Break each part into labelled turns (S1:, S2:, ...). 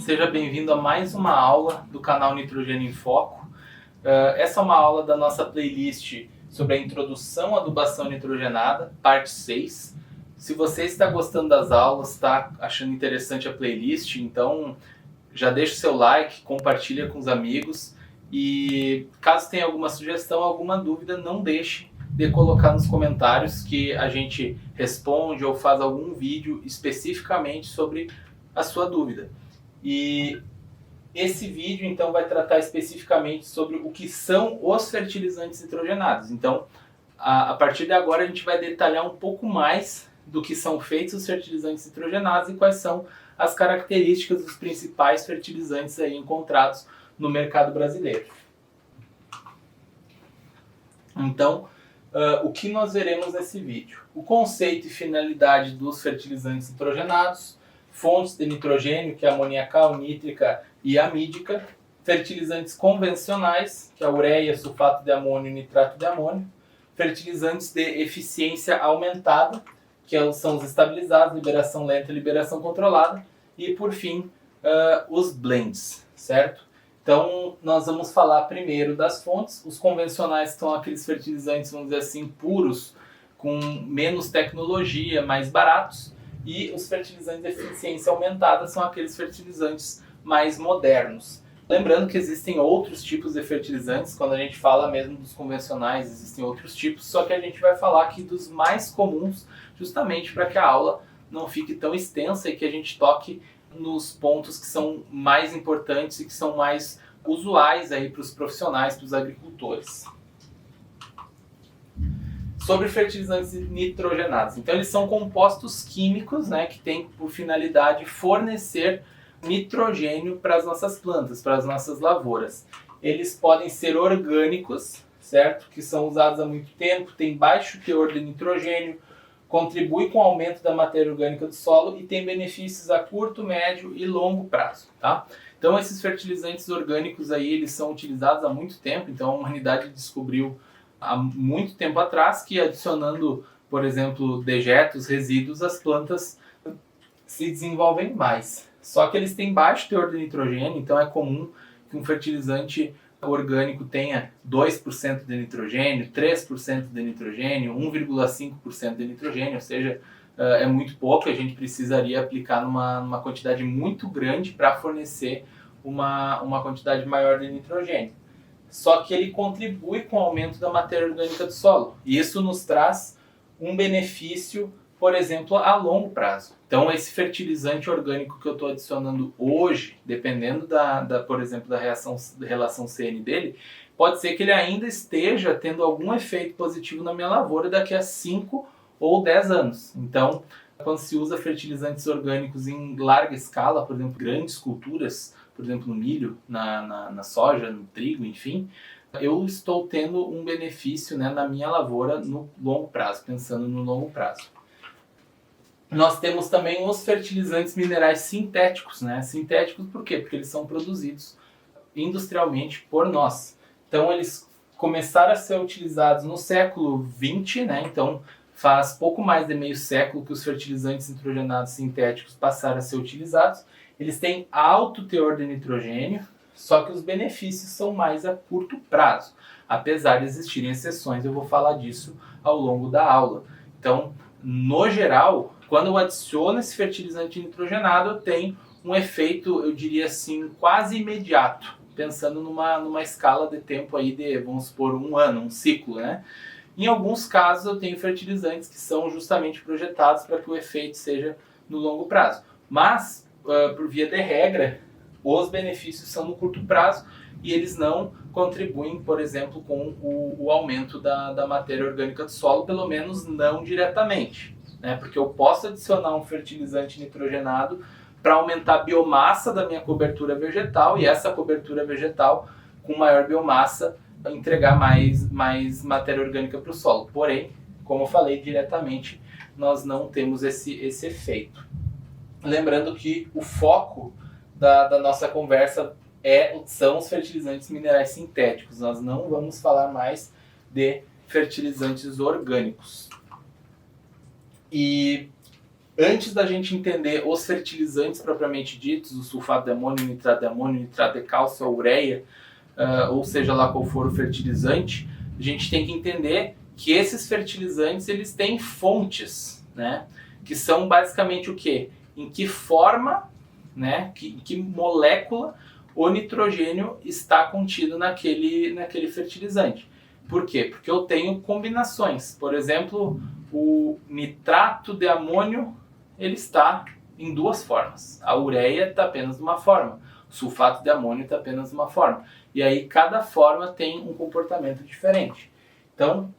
S1: seja bem-vindo a mais uma aula do canal Nitrogênio em Foco. Essa é uma aula da nossa playlist sobre a introdução à adubação nitrogenada, parte 6. Se você está gostando das aulas, está achando interessante a playlist, então já deixa o seu like, compartilha com os amigos e caso tenha alguma sugestão, alguma dúvida, não deixe de colocar nos comentários que a gente responde ou faz algum vídeo especificamente sobre a sua dúvida. E esse vídeo então vai tratar especificamente sobre o que são os fertilizantes nitrogenados. Então, a partir de agora a gente vai detalhar um pouco mais do que são feitos os fertilizantes nitrogenados e quais são as características dos principais fertilizantes aí encontrados no mercado brasileiro. Então, o que nós veremos nesse vídeo? O conceito e finalidade dos fertilizantes nitrogenados, fontes de nitrogênio, que é amoniacal, nítrica e amídica, fertilizantes convencionais, que é a ureia, sulfato de amônio e nitrato de amônio, fertilizantes de eficiência aumentada, que são os estabilizados, liberação lenta e liberação controlada, e por fim, os blends, certo? Então, nós vamos falar primeiro das fontes. Os convencionais são aqueles fertilizantes, vamos dizer assim, puros, com menos tecnologia, mais baratos. E os fertilizantes de eficiência aumentada são aqueles fertilizantes mais modernos. Lembrando que existem outros tipos de fertilizantes, quando a gente fala mesmo dos convencionais, existem outros tipos, só que a gente vai falar aqui dos mais comuns, justamente para que a aula não fique tão extensa e que a gente toque nos pontos que são mais importantes e que são mais usuais aí para os profissionais, para os agricultores. Sobre fertilizantes nitrogenados. Então eles são compostos químicos, né, que têm por finalidade fornecer nitrogênio para as nossas plantas, para as nossas lavouras. Eles podem ser orgânicos, certo? Que são usados há muito tempo, têm baixo teor de nitrogênio, contribui com o aumento da matéria orgânica do solo e tem benefícios a curto, médio e longo prazo, tá? Então esses fertilizantes orgânicos aí, eles são utilizados há muito tempo, então a humanidade descobriu há muito tempo atrás que adicionando, por exemplo, dejetos, resíduos, as plantas se desenvolvem mais. Só que eles têm baixo teor de nitrogênio, então é comum que um fertilizante orgânico tenha 2% de nitrogênio, 3% de nitrogênio, 1,5% de nitrogênio, ou seja, é muito pouco, a gente precisaria aplicar numa quantidade muito grande para fornecer uma quantidade maior de nitrogênio. Só que ele contribui com o aumento da matéria orgânica do solo. E isso nos traz um benefício, por exemplo, a longo prazo. Então, esse fertilizante orgânico que eu estou adicionando hoje, dependendo por exemplo, da relação CN dele, pode ser que ele ainda esteja tendo algum efeito positivo na minha lavoura daqui a 5 ou 10 anos. Então, quando se usa fertilizantes orgânicos em larga escala, por exemplo, grandes culturas, por exemplo, no milho, na soja, no trigo, enfim, eu estou tendo um benefício, né, na minha lavoura no longo prazo, pensando no longo prazo. Nós temos também os fertilizantes minerais sintéticos, né? Sintéticos por quê? Porque eles são produzidos industrialmente por nós. Então eles começaram a ser utilizados no século XX, né? Então faz pouco mais de meio século que os fertilizantes nitrogenados sintéticos passaram a ser utilizados. Eles têm alto teor de nitrogênio, só que os benefícios são mais a curto prazo. Apesar de existirem exceções, eu vou falar disso ao longo da aula. Então, no geral, quando eu adiciono esse fertilizante nitrogenado, eu tenho um efeito, eu diria assim, quase imediato, pensando numa escala de tempo aí de, vamos supor, um ano, um ciclo, né? Em alguns casos eu tenho fertilizantes que são justamente projetados para que o efeito seja no longo prazo. Mas, por via de regra, os benefícios são no curto prazo e eles não contribuem, por exemplo, com o aumento da matéria orgânica do solo, pelo menos não diretamente, né? Porque eu posso adicionar um fertilizante nitrogenado para aumentar a biomassa da minha cobertura vegetal e essa cobertura vegetal com maior biomassa entregar mais matéria orgânica para o solo. Porém, como eu falei diretamente, nós não temos esse efeito. Lembrando que o foco da nossa conversa são os fertilizantes minerais sintéticos. Nós não vamos falar mais de fertilizantes orgânicos. E Antes da gente entender os fertilizantes propriamente ditos, o sulfato de amônio, o nitrato de cálcio, a ureia, ou seja lá qual for o fertilizante, a gente tem que entender que esses fertilizantes eles têm fontes, né? Que são basicamente o quê? Em que forma, né? Que molécula o nitrogênio está contido naquele fertilizante. Por quê? Porque eu tenho combinações. Por exemplo, o nitrato de amônio ele está em duas formas. A ureia está apenas numa forma. O sulfato de amônio está apenas numa forma. E aí cada forma tem um comportamento diferente. Então,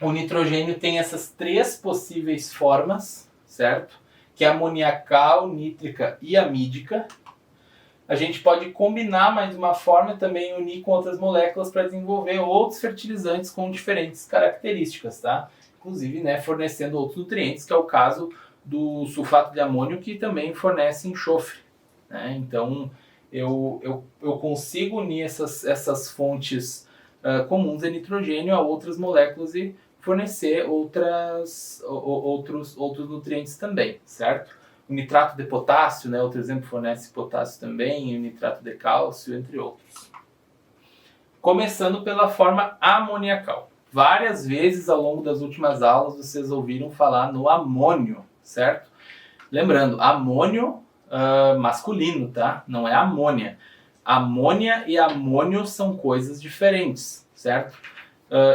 S1: o nitrogênio tem essas três possíveis formas, certo? Que é amoniacal, nítrica e amídica. A gente pode combinar mais uma forma e também unir com outras moléculas para desenvolver outros fertilizantes com diferentes características, tá? Inclusive, né, fornecendo outros nutrientes, que é o caso do sulfato de amônio, que também fornece enxofre, né? Então, eu consigo unir essas fontes comuns de nitrogênio a outras moléculas e fornecer outros nutrientes também, certo? O nitrato de potássio, né, outro exemplo, fornece potássio também, o nitrato de cálcio, entre outros. Começando pela forma amoniacal. Várias vezes ao longo das últimas aulas vocês ouviram falar no amônio, certo? Lembrando, amônio masculino, tá? Não é amônia. Amônia e amônio são coisas diferentes, certo?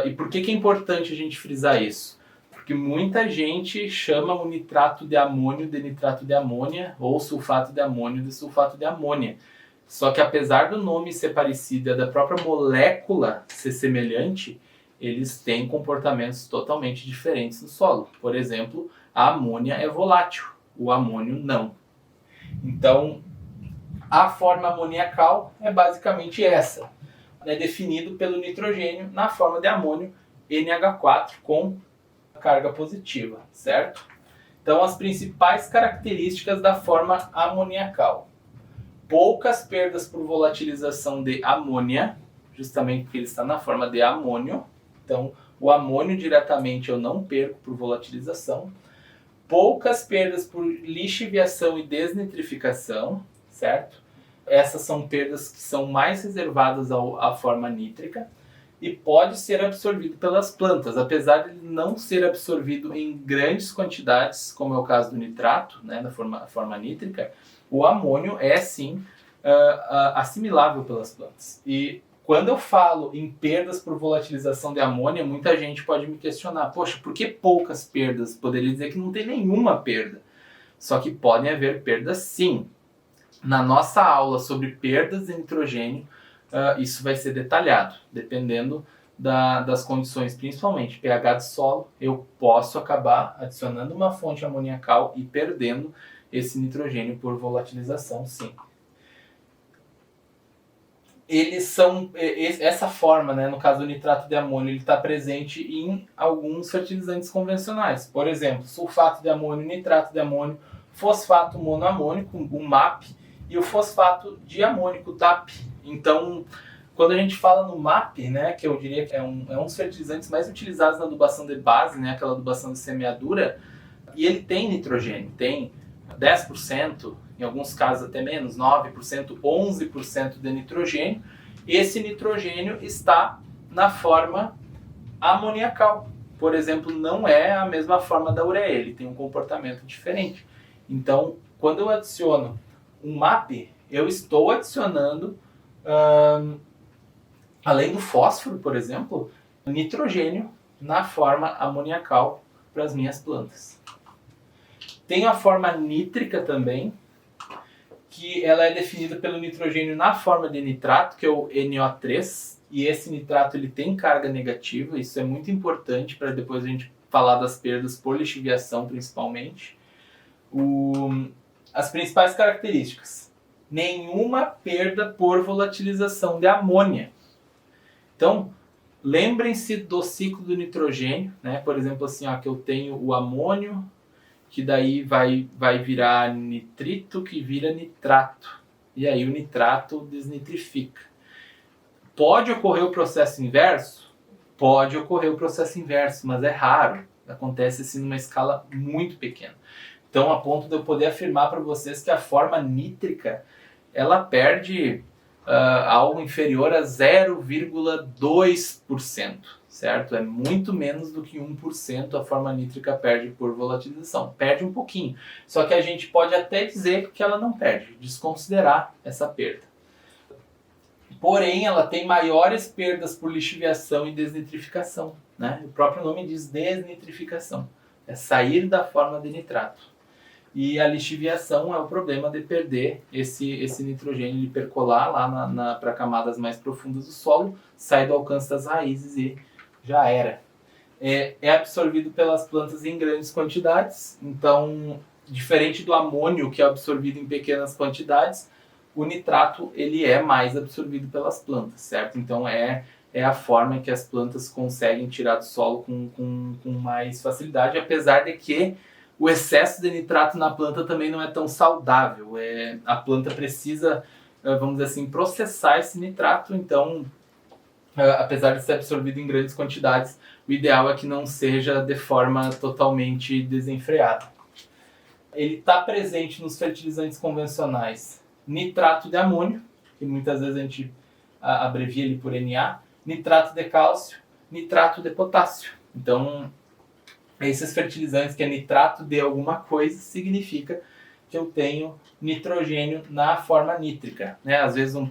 S1: E por que é importante a gente frisar isso? Porque muita gente chama o nitrato de amônio de nitrato de amônia ou sulfato de amônio de sulfato de amônia. Só que apesar do nome ser parecido e da própria molécula ser semelhante, eles têm comportamentos totalmente diferentes no solo. Por exemplo, a amônia é volátil, o amônio não. Então, a forma amoniacal é basicamente essa. É definido pelo nitrogênio na forma de amônio NH4 com carga positiva, certo? Então, as principais características da forma amoniacal. Poucas perdas por volatilização de amônia, justamente porque ele está na forma de amônio. Então, o amônio diretamente eu não perco por volatilização. Poucas perdas por lixiviação e desnitrificação, certo? Essas são perdas que são mais reservadas à forma nítrica e pode ser absorvido pelas plantas, apesar de não ser absorvido em grandes quantidades, como é o caso do nitrato, né, da forma nítrica. O amônio é sim assimilável pelas plantas. E quando eu falo em perdas por volatilização de amônia, muita gente pode me questionar, poxa, por que poucas perdas? Poderia dizer que não tem nenhuma perda. Só que podem haver perdas sim. Na nossa aula sobre perdas de nitrogênio, isso vai ser detalhado, dependendo das condições, principalmente pH de solo, eu posso acabar adicionando uma fonte amoniacal e perdendo esse nitrogênio por volatilização, sim. Eles são, essa forma, né, no caso do nitrato de amônio, ele está presente em alguns fertilizantes convencionais. Por exemplo, sulfato de amônio, nitrato de amônio, fosfato monoamônico, o MAP, e o fosfato diamônico, DAP. Então, quando a gente fala no MAP, né, que eu diria que é um dos fertilizantes mais utilizados na adubação de base, né, aquela adubação de semeadura, e ele tem nitrogênio, tem 10%, em alguns casos até menos, 9%, 11% de nitrogênio. Esse nitrogênio está na forma amoniacal. Por exemplo, não é a mesma forma da ureia, ele tem um comportamento diferente. Então, quando eu adiciono um MAP, eu estou adicionando, além do fósforo, por exemplo, nitrogênio na forma amoniacal para as minhas plantas. Tem a forma nítrica também, que ela é definida pelo nitrogênio na forma de nitrato, que é o NO3, e esse nitrato ele tem carga negativa, isso é muito importante para depois a gente falar das perdas por lixiviação principalmente. As principais características: nenhuma perda por volatilização de amônia. Então, lembrem-se do ciclo do nitrogênio, né? Por exemplo, assim, ó, que eu tenho o amônio, que daí vai virar nitrito, que vira nitrato. E aí o nitrato desnitrifica. Pode ocorrer o processo inverso? Pode ocorrer o processo inverso, mas é raro. Acontece assim numa escala muito pequena. Então, a ponto de eu poder afirmar para vocês que a forma nítrica, ela perde algo inferior a 0,2%, certo? É muito menos do que 1% a forma nítrica perde por volatilização. Perde um pouquinho. Só que a gente pode até dizer que ela não perde, desconsiderar essa perda. Porém, ela tem maiores perdas por lixiviação e desnitrificação, né? O próprio nome diz desnitrificação. É sair da forma de nitrato. E a lixiviação é o problema de perder esse nitrogênio, de percolar lá para camadas mais profundas do solo, sai do alcance das raízes e já era. É absorvido pelas plantas em grandes quantidades, então, diferente do amônio, que é absorvido em pequenas quantidades, o nitrato ele é mais absorvido pelas plantas, certo? Então é a forma que as plantas conseguem tirar do solo com mais facilidade, apesar de que o excesso de nitrato na planta também não é tão saudável. A planta precisa, vamos dizer assim, processar esse nitrato, então, apesar de ser absorvido em grandes quantidades, o ideal é que não seja de forma totalmente desenfreada. Ele está presente nos fertilizantes convencionais. Nitrato de amônio, que muitas vezes a gente abrevia ele por Na, nitrato de cálcio, nitrato de potássio. Então, esses fertilizantes que é nitrato de alguma coisa, significa que eu tenho nitrogênio na forma nítrica, né? Às vezes um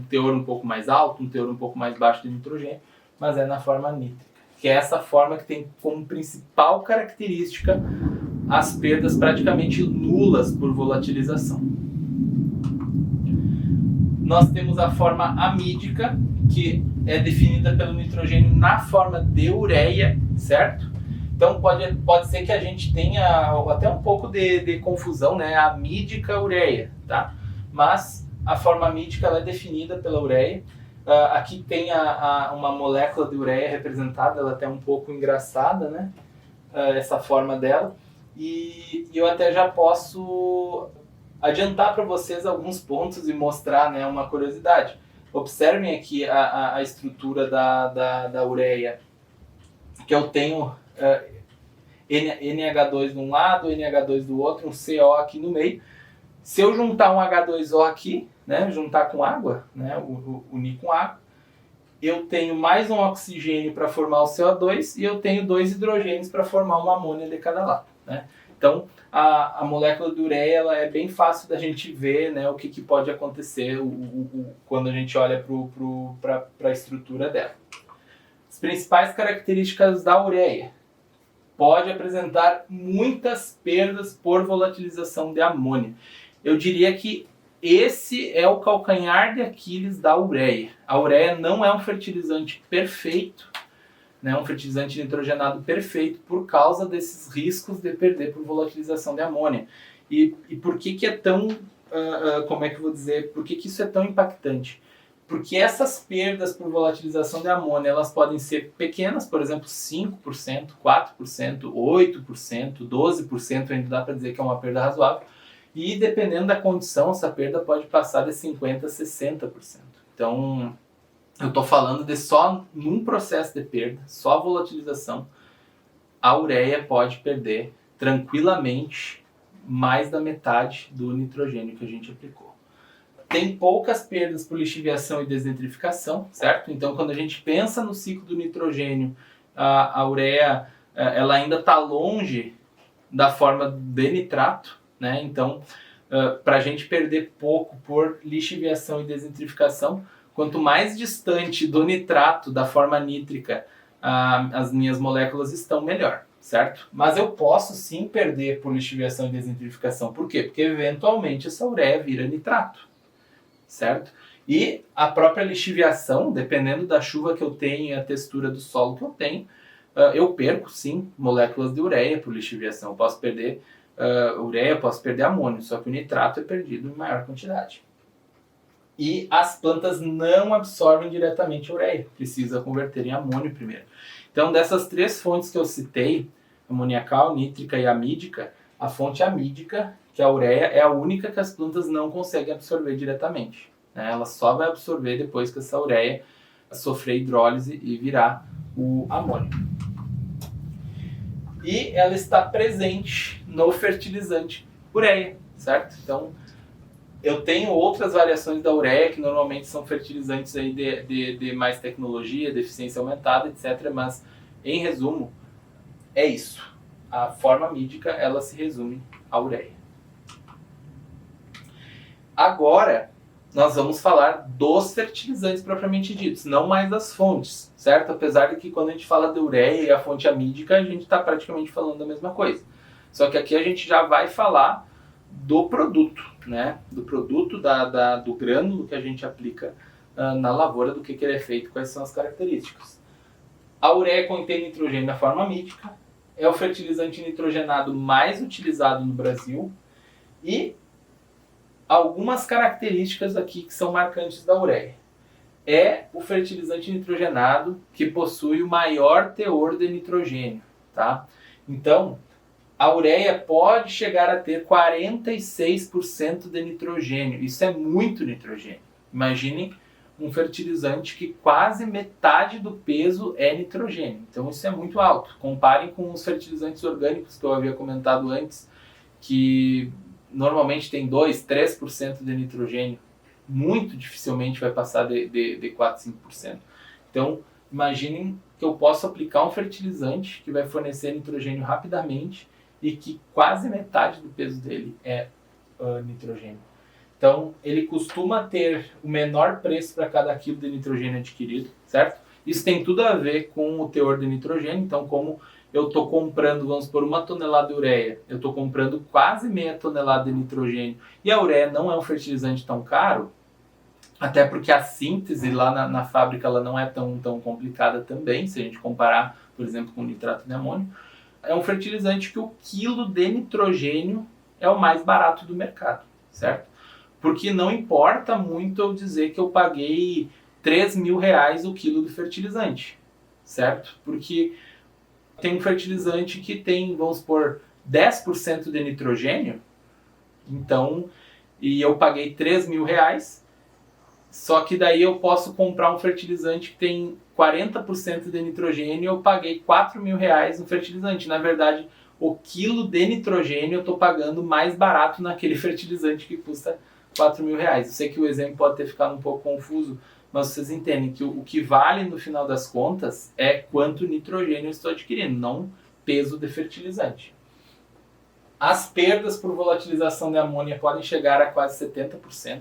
S1: teor um pouco mais alto, um teor um pouco mais baixo de nitrogênio, mas é na forma nítrica, que é essa forma que tem como principal característica as perdas praticamente nulas por volatilização. Nós temos a forma amídica, que é definida pelo nitrogênio na forma de ureia, certo? Então pode ser que a gente tenha até um pouco de confusão, né? Amídica, ureia, tá? Mas a forma amídica ela é definida pela ureia. Aqui tem uma molécula de ureia representada, ela é até um pouco engraçada, né? Essa forma dela. E eu até já posso adiantar para vocês alguns pontos e mostrar, né, uma curiosidade. Observem aqui a estrutura da ureia, que eu tenho NH2 de um lado, NH2 do outro, um CO aqui no meio. Se eu juntar um H2O aqui, né, juntar com água, né, unir com água, eu tenho mais um oxigênio para formar o CO2 e eu tenho 2 hidrogênios para formar uma amônia de cada lado, né? Então, a molécula de ureia ela é bem fácil da gente ver, né, o que pode acontecer quando a gente olha para a estrutura dela. As principais características da ureia. Pode apresentar muitas perdas por volatilização de amônia. Eu diria que esse é o calcanhar de Aquiles da ureia. A ureia não é um fertilizante perfeito, né, um fertilizante nitrogenado perfeito por causa desses riscos de perder por volatilização de amônia. E por que é tão, como é que eu vou dizer, por que isso é tão impactante? Porque essas perdas por volatilização de amônia, elas podem ser pequenas, por exemplo, 5%, 4%, 8%, 12%, ainda dá para dizer que é uma perda razoável. E dependendo da condição, essa perda pode passar de 50% a 60%. Então, eu estou falando de só num processo de perda, só a volatilização, a ureia pode perder tranquilamente mais da metade do nitrogênio que a gente aplicou. Tem poucas perdas por lixiviação e desnitrificação, certo? Então, quando a gente pensa no ciclo do nitrogênio, a ureia ela ainda está longe da forma de nitrato, né? Então, para a gente perder pouco por lixiviação e desnitrificação, quanto mais distante do nitrato, da forma nítrica, as minhas moléculas estão, melhor, certo? Mas eu posso sim perder por lixiviação e desnitrificação. Por quê? Porque eventualmente essa ureia vira nitrato, certo? E a própria lixiviação, dependendo da chuva que eu tenho e a textura do solo que eu tenho, eu perco sim moléculas de ureia por lixiviação. Eu posso perder ureia, posso perder amônio, só que o nitrato é perdido em maior quantidade. E as plantas não absorvem diretamente a ureia, precisa converter em amônio primeiro. Então, dessas 3 fontes que eu citei, amoniacal, nítrica e amídica, a fonte amídica, que é a ureia, é a única que as plantas não conseguem absorver diretamente, né? Ela só vai absorver depois que essa ureia sofrer hidrólise e virar o amônio. E ela está presente no fertilizante ureia, certo? Então, eu tenho outras variações da ureia, que normalmente são fertilizantes aí de mais tecnologia, de eficiência aumentada, etc. Mas, em resumo, é isso. A forma mídica, ela se resume à ureia. Agora, nós vamos falar dos fertilizantes propriamente ditos, não mais das fontes, certo? Apesar de que quando a gente fala de ureia e a fonte amídica, a gente está praticamente falando da mesma coisa. Só que aqui a gente já vai falar do produto, né? Do produto, do grânulo que a gente aplica na lavoura, do que ele é feito, quais são as características. A ureia contém nitrogênio na forma amídica, é o fertilizante nitrogenado mais utilizado no Brasil e algumas características aqui que são marcantes da ureia. É o fertilizante nitrogenado que possui o maior teor de nitrogênio, tá? Então, a ureia pode chegar a ter 46% de nitrogênio. Isso é muito nitrogênio. Imaginem um fertilizante que quase metade do peso é nitrogênio. Então isso é muito alto. Comparem com os fertilizantes orgânicos que eu havia comentado antes, que normalmente tem 2, 3% de nitrogênio. Muito dificilmente vai passar de 4, 5%. Então, imaginem que eu posso aplicar um fertilizante que vai fornecer nitrogênio rapidamente e que quase metade do peso dele é nitrogênio. Então, ele costuma ter o menor preço para cada quilo de nitrogênio adquirido, certo? Isso tem tudo a ver com o teor de nitrogênio. Então, como eu estou comprando, vamos por 1 tonelada de ureia, eu estou comprando quase meia tonelada de nitrogênio, e a ureia não é um fertilizante tão caro, até porque a síntese lá na fábrica ela não é tão complicada também, se a gente comparar, por exemplo, com o nitrato de amônio. É um fertilizante que o quilo de nitrogênio é o mais barato do mercado, certo? Porque não importa muito eu dizer que eu paguei R$3.000 o quilo do fertilizante, certo? Porque tem um fertilizante que tem, vamos supor, 10% de nitrogênio, então, e eu paguei R$3.000, só que daí eu posso comprar um fertilizante que tem 40% de nitrogênio e eu paguei R$4.000 no fertilizante. Na verdade, o quilo de nitrogênio eu estou pagando mais barato naquele fertilizante que custa R$4.000. Eu sei que o exemplo pode ter ficado um pouco confuso, mas vocês entendem que o que vale no final das contas é quanto nitrogênio eu estou adquirindo, não peso de fertilizante. As perdas por volatilização de amônia podem chegar a quase 70%,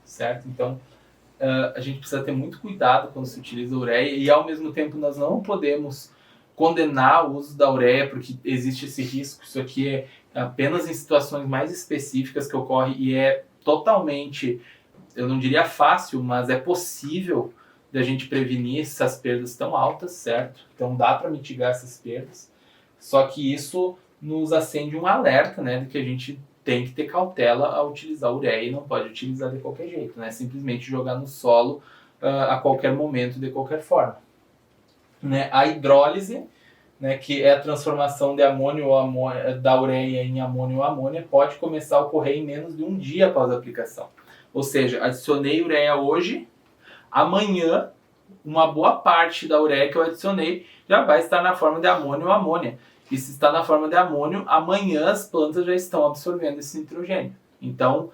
S1: certo? Então, a gente precisa ter muito cuidado quando se utiliza ureia e, ao mesmo tempo, nós não podemos condenar o uso da ureia porque existe esse risco. Isso aqui é apenas em situações mais específicas que ocorre e é totalmente, eu não diria fácil, mas é possível de a gente prevenir essas perdas tão altas, certo? Então dá para mitigar essas perdas, só que isso nos acende um alerta, né, de que a gente tem que ter cautela ao utilizar ureia e não pode utilizar de qualquer jeito, né? Simplesmente jogar no solo a qualquer momento, de qualquer forma. Né? A hidrólise, né, que é a transformação de amônio ou da ureia em amônio ou amônia, pode começar a ocorrer em menos de um dia após a aplicação. Ou seja, adicionei ureia hoje, amanhã uma boa parte da ureia que eu adicionei já vai estar na forma de amônio ou amônia. E se está na forma de amônio, amanhã as plantas já estão absorvendo esse nitrogênio. Então,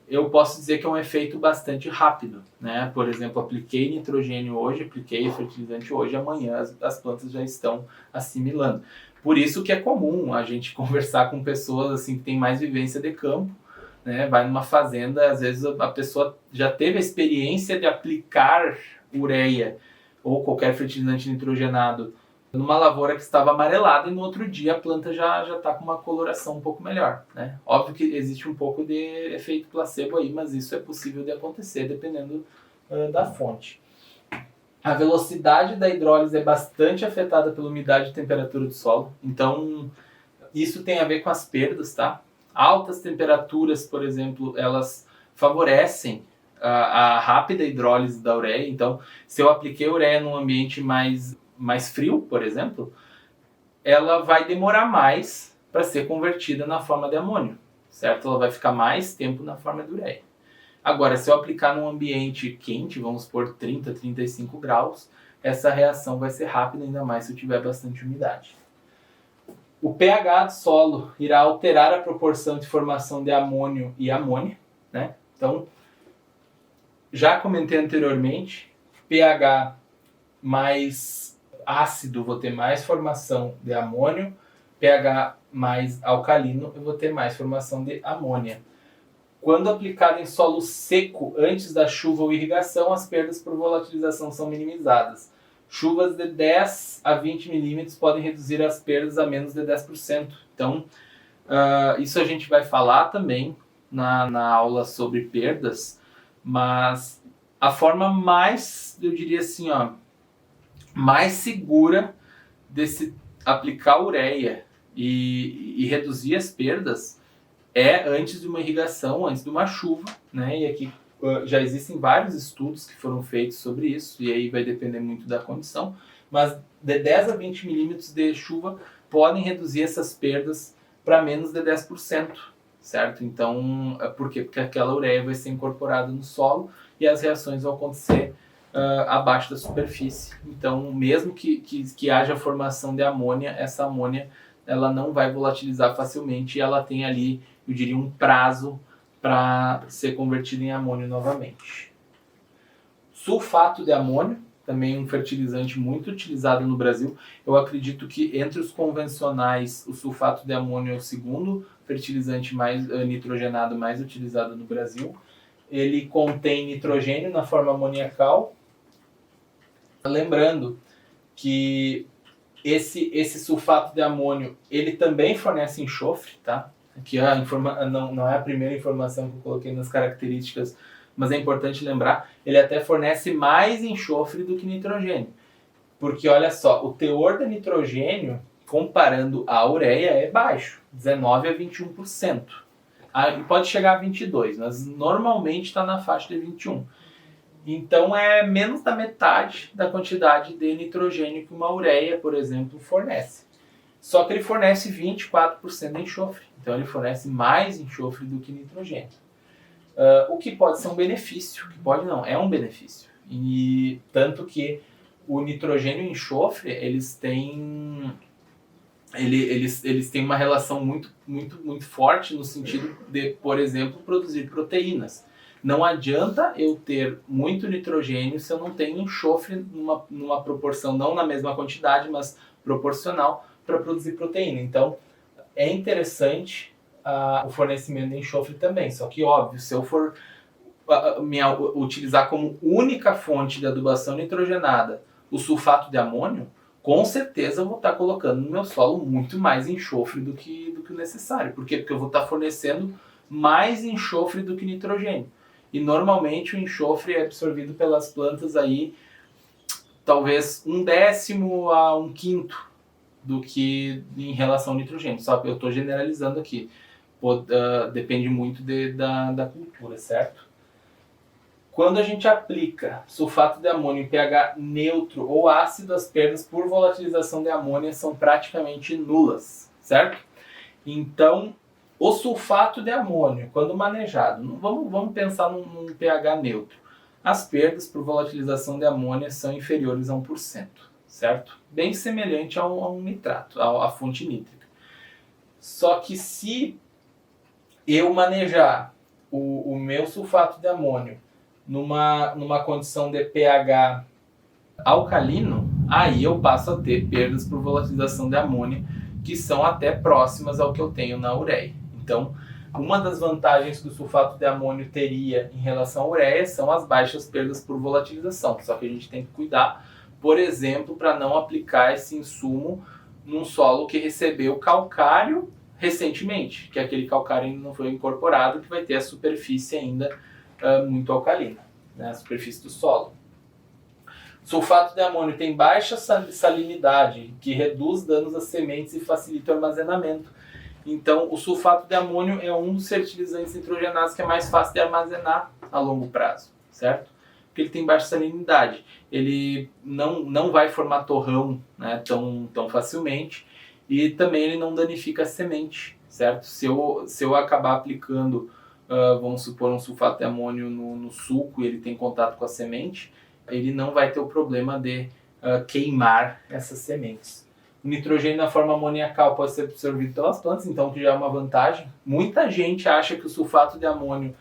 S1: eu posso dizer que é um efeito bastante rápido, né? Por exemplo, apliquei nitrogênio hoje, apliquei fertilizante hoje, amanhã as plantas já estão assimilando. Por isso que é comum a gente conversar com pessoas assim que têm mais vivência de campo, né? Vai numa fazenda, às vezes a pessoa já teve a experiência de aplicar ureia ou qualquer fertilizante nitrogenado numa lavoura que estava amarelada e no outro dia a planta já está com uma coloração um pouco melhor, né? Óbvio que existe um pouco de efeito placebo aí, mas isso é possível de acontecer dependendo da fonte. A velocidade da hidrólise é bastante afetada pela umidade e temperatura do solo, então isso tem a ver com as perdas, tá? Altas temperaturas, por exemplo, elas favorecem a rápida hidrólise da ureia, então se eu apliquei ureia num ambiente mais frio, por exemplo, ela vai demorar mais para ser convertida na forma de amônio, certo? Ela vai ficar mais tempo na forma de ureia. Agora, se eu aplicar num ambiente quente, vamos por 30, 35 graus, essa reação vai ser rápida, ainda mais se eu tiver bastante umidade. O pH do solo irá alterar a proporção de formação de amônio e amônia, né? Então, já comentei anteriormente, pH mais ácido vou ter mais formação de amônio, pH mais alcalino eu vou ter mais formação de amônia. Quando aplicado em solo seco antes da chuva ou irrigação, as perdas por volatilização são minimizadas. Chuvas de 10 a 20 milímetros podem reduzir as perdas a menos de 10%. Então, isso a gente vai falar também na aula sobre perdas, mas a forma mais, eu diria assim, mais segura de se aplicar ureia e reduzir as perdas é antes de uma irrigação, antes de uma chuva, né? E aqui já existem vários estudos que foram feitos sobre isso, e aí vai depender muito da condição, mas de 10 a 20 milímetros de chuva podem reduzir essas perdas para menos de 10%, certo? Então, por quê? Porque aquela ureia vai ser incorporada no solo e as reações vão acontecer abaixo da superfície. Então, mesmo que haja formação de amônia, essa amônia ela não vai volatilizar facilmente e ela tem ali, eu diria, um prazo para ser convertido em amônio novamente. Sulfato de amônio, também um fertilizante muito utilizado no Brasil. Eu acredito que entre os convencionais, o sulfato de amônio é o segundo fertilizante mais nitrogenado mais utilizado no Brasil. Ele contém nitrogênio na forma amoniacal. Lembrando que esse sulfato de amônio, ele também fornece enxofre, tá? Aqui não é a primeira informação que eu coloquei nas características, mas é importante lembrar, ele até fornece mais enxofre do que nitrogênio. Porque olha só, o teor de nitrogênio, comparando a ureia, é baixo, 19 a 21%. Pode chegar a 22%, mas normalmente está na faixa de 21%. Então é menos da metade da quantidade de nitrogênio que uma ureia, por exemplo, fornece. Só que ele fornece 24% de enxofre. Então ele fornece mais enxofre do que nitrogênio. O que pode ser um benefício, que pode não, é um benefício. E tanto que o nitrogênio e o enxofre, eles têm uma relação muito, muito, muito forte no sentido de, por exemplo, produzir proteínas. Não adianta eu ter muito nitrogênio se eu não tenho enxofre numa proporção, não na mesma quantidade, mas proporcional para produzir proteína. Então, é interessante o fornecimento de enxofre também. Só que, óbvio, se eu for utilizar como única fonte de adubação nitrogenada o sulfato de amônio, com certeza eu vou estar colocando no meu solo muito mais enxofre do que o necessário. Por quê? Porque eu vou estar fornecendo mais enxofre do que nitrogênio. E normalmente o enxofre é absorvido pelas plantas aí talvez 1/10 a 1/5 do que em relação ao nitrogênio. Só que eu estou generalizando aqui. Depende muito da cultura, certo? Quando a gente aplica sulfato de amônio em pH neutro ou ácido, as perdas por volatilização de amônia são praticamente nulas, certo? Então, o sulfato de amônio, quando manejado, vamos pensar num pH neutro. As perdas por volatilização de amônia são inferiores a 1%, certo? Bem semelhante a um nitrato, à fonte nítrica. Só que se eu manejar o meu sulfato de amônio numa condição de pH alcalino, aí eu passo a ter perdas por volatilização de amônia que são até próximas ao que eu tenho na ureia. Então, uma das vantagens que o sulfato de amônio teria em relação à ureia são as baixas perdas por volatilização. Só que a gente tem que cuidar, por exemplo, para não aplicar esse insumo num solo que recebeu calcário recentemente, que aquele calcário ainda não foi incorporado, que vai ter a superfície ainda muito alcalina, né, a superfície do solo. Sulfato de amônio tem baixa salinidade, que reduz danos às sementes e facilita o armazenamento. Então, o sulfato de amônio é um dos fertilizantes nitrogenados que é mais fácil de armazenar a longo prazo, certo? Porque ele tem baixa salinidade. Ele não vai formar torrão, né, tão facilmente, e também ele não danifica a semente, certo? Se eu acabar aplicando, vamos supor, um sulfato de amônio no suco e ele tem contato com a semente, ele não vai ter o problema de queimar essas sementes. O nitrogênio na forma amoniacal pode ser absorvido pelas plantas, então que já é uma vantagem. Muita gente acha que o sulfato de amônio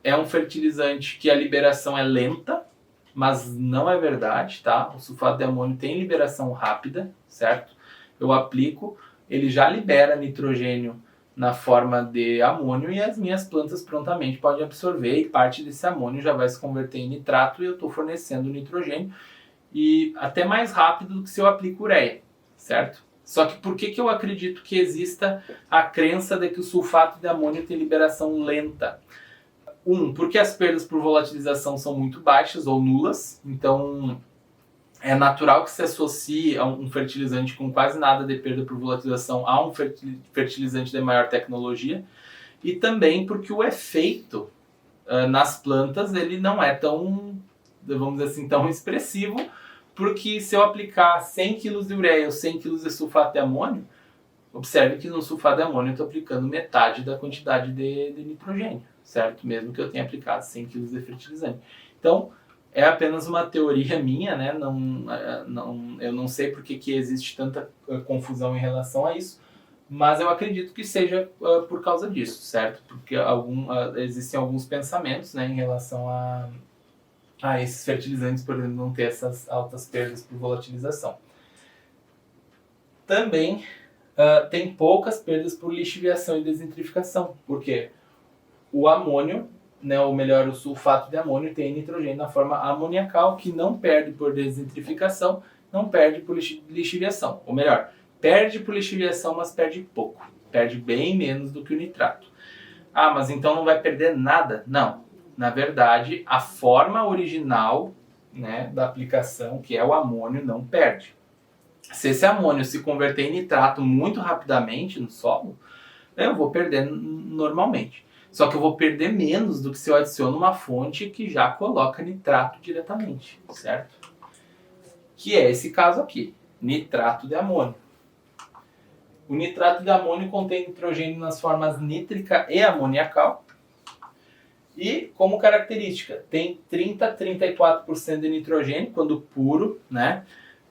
S1: é um fertilizante que a liberação é lenta, mas não é verdade, tá? O sulfato de amônio tem liberação rápida, certo? Eu aplico, ele já libera nitrogênio na forma de amônio e as minhas plantas prontamente podem absorver e parte desse amônio já vai se converter em nitrato e eu estou fornecendo nitrogênio e até mais rápido do que se eu aplico ureia, certo? Só que por que eu acredito que exista a crença de que o sulfato de amônio tem liberação lenta? Porque as perdas por volatilização são muito baixas ou nulas, então é natural que se associe a um fertilizante com quase nada de perda por volatilização a um fertilizante de maior tecnologia, e também porque o efeito nas plantas ele não é tão, vamos dizer assim, tão expressivo, porque se eu aplicar 100 kg de ureia ou 100 kg de sulfato de amônio, observe que no sulfato de amônio eu estou aplicando metade da quantidade de nitrogênio, certo? Mesmo que eu tenha aplicado 100 kg de fertilizante. Então, é apenas uma teoria minha, né? Eu não sei por que existe tanta confusão em relação a isso, mas eu acredito que seja por causa disso, certo? Porque existem alguns pensamentos, né, em relação a esses fertilizantes, por exemplo, não ter essas altas perdas por volatilização. Também tem poucas perdas por lixiviação e desentrificação, porque o amônio, né, ou melhor, o sulfato de amônio tem nitrogênio na forma amoniacal, que não perde por desentrificação, não perde por lixiviação. Ou melhor, perde por lixiviação, mas perde pouco. Perde bem menos do que o nitrato. Ah, mas então não vai perder nada? Não. Na verdade, a forma original, né, da aplicação, que é o amônio, não perde. Se esse amônio se converter em nitrato muito rapidamente no solo, eu vou perder normalmente. Só que eu vou perder menos do que se eu adiciono uma fonte que já coloca nitrato diretamente, certo? Que é esse caso aqui, nitrato de amônio. O nitrato de amônio contém nitrogênio nas formas nítrica e amoniacal. E, como característica, tem 30 a 34% de nitrogênio quando puro, né?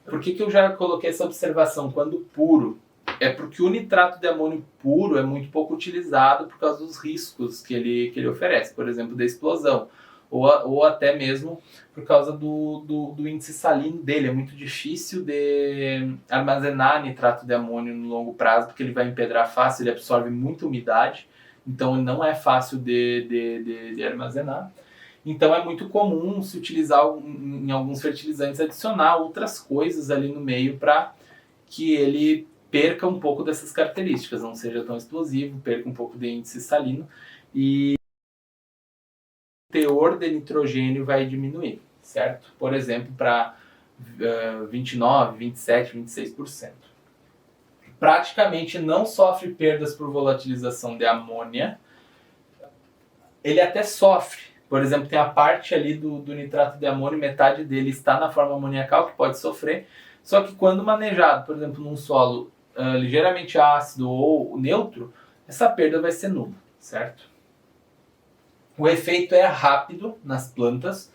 S1: Por que eu já coloquei essa observação quando puro? É porque o nitrato de amônio puro é muito pouco utilizado por causa dos riscos que ele oferece, por exemplo, da explosão, ou até mesmo por causa do índice salino dele. É muito difícil de armazenar nitrato de amônio no longo prazo, porque ele vai empedrar fácil, ele absorve muita umidade, então não é fácil de armazenar. Então é muito comum se utilizar em alguns fertilizantes, adicionar outras coisas ali no meio para que ele perca um pouco dessas características, não seja tão explosivo, perca um pouco de índice salino e o teor de nitrogênio vai diminuir, certo? Por exemplo, para 29, 27, 26%. Praticamente não sofre perdas por volatilização de amônia, ele até sofre. Por exemplo, tem a parte ali do nitrato de amônio, metade dele está na forma amoniacal, que pode sofrer, só que quando manejado, por exemplo, num solo ligeiramente ácido ou neutro, essa perda vai ser nula, certo? O efeito é rápido nas plantas,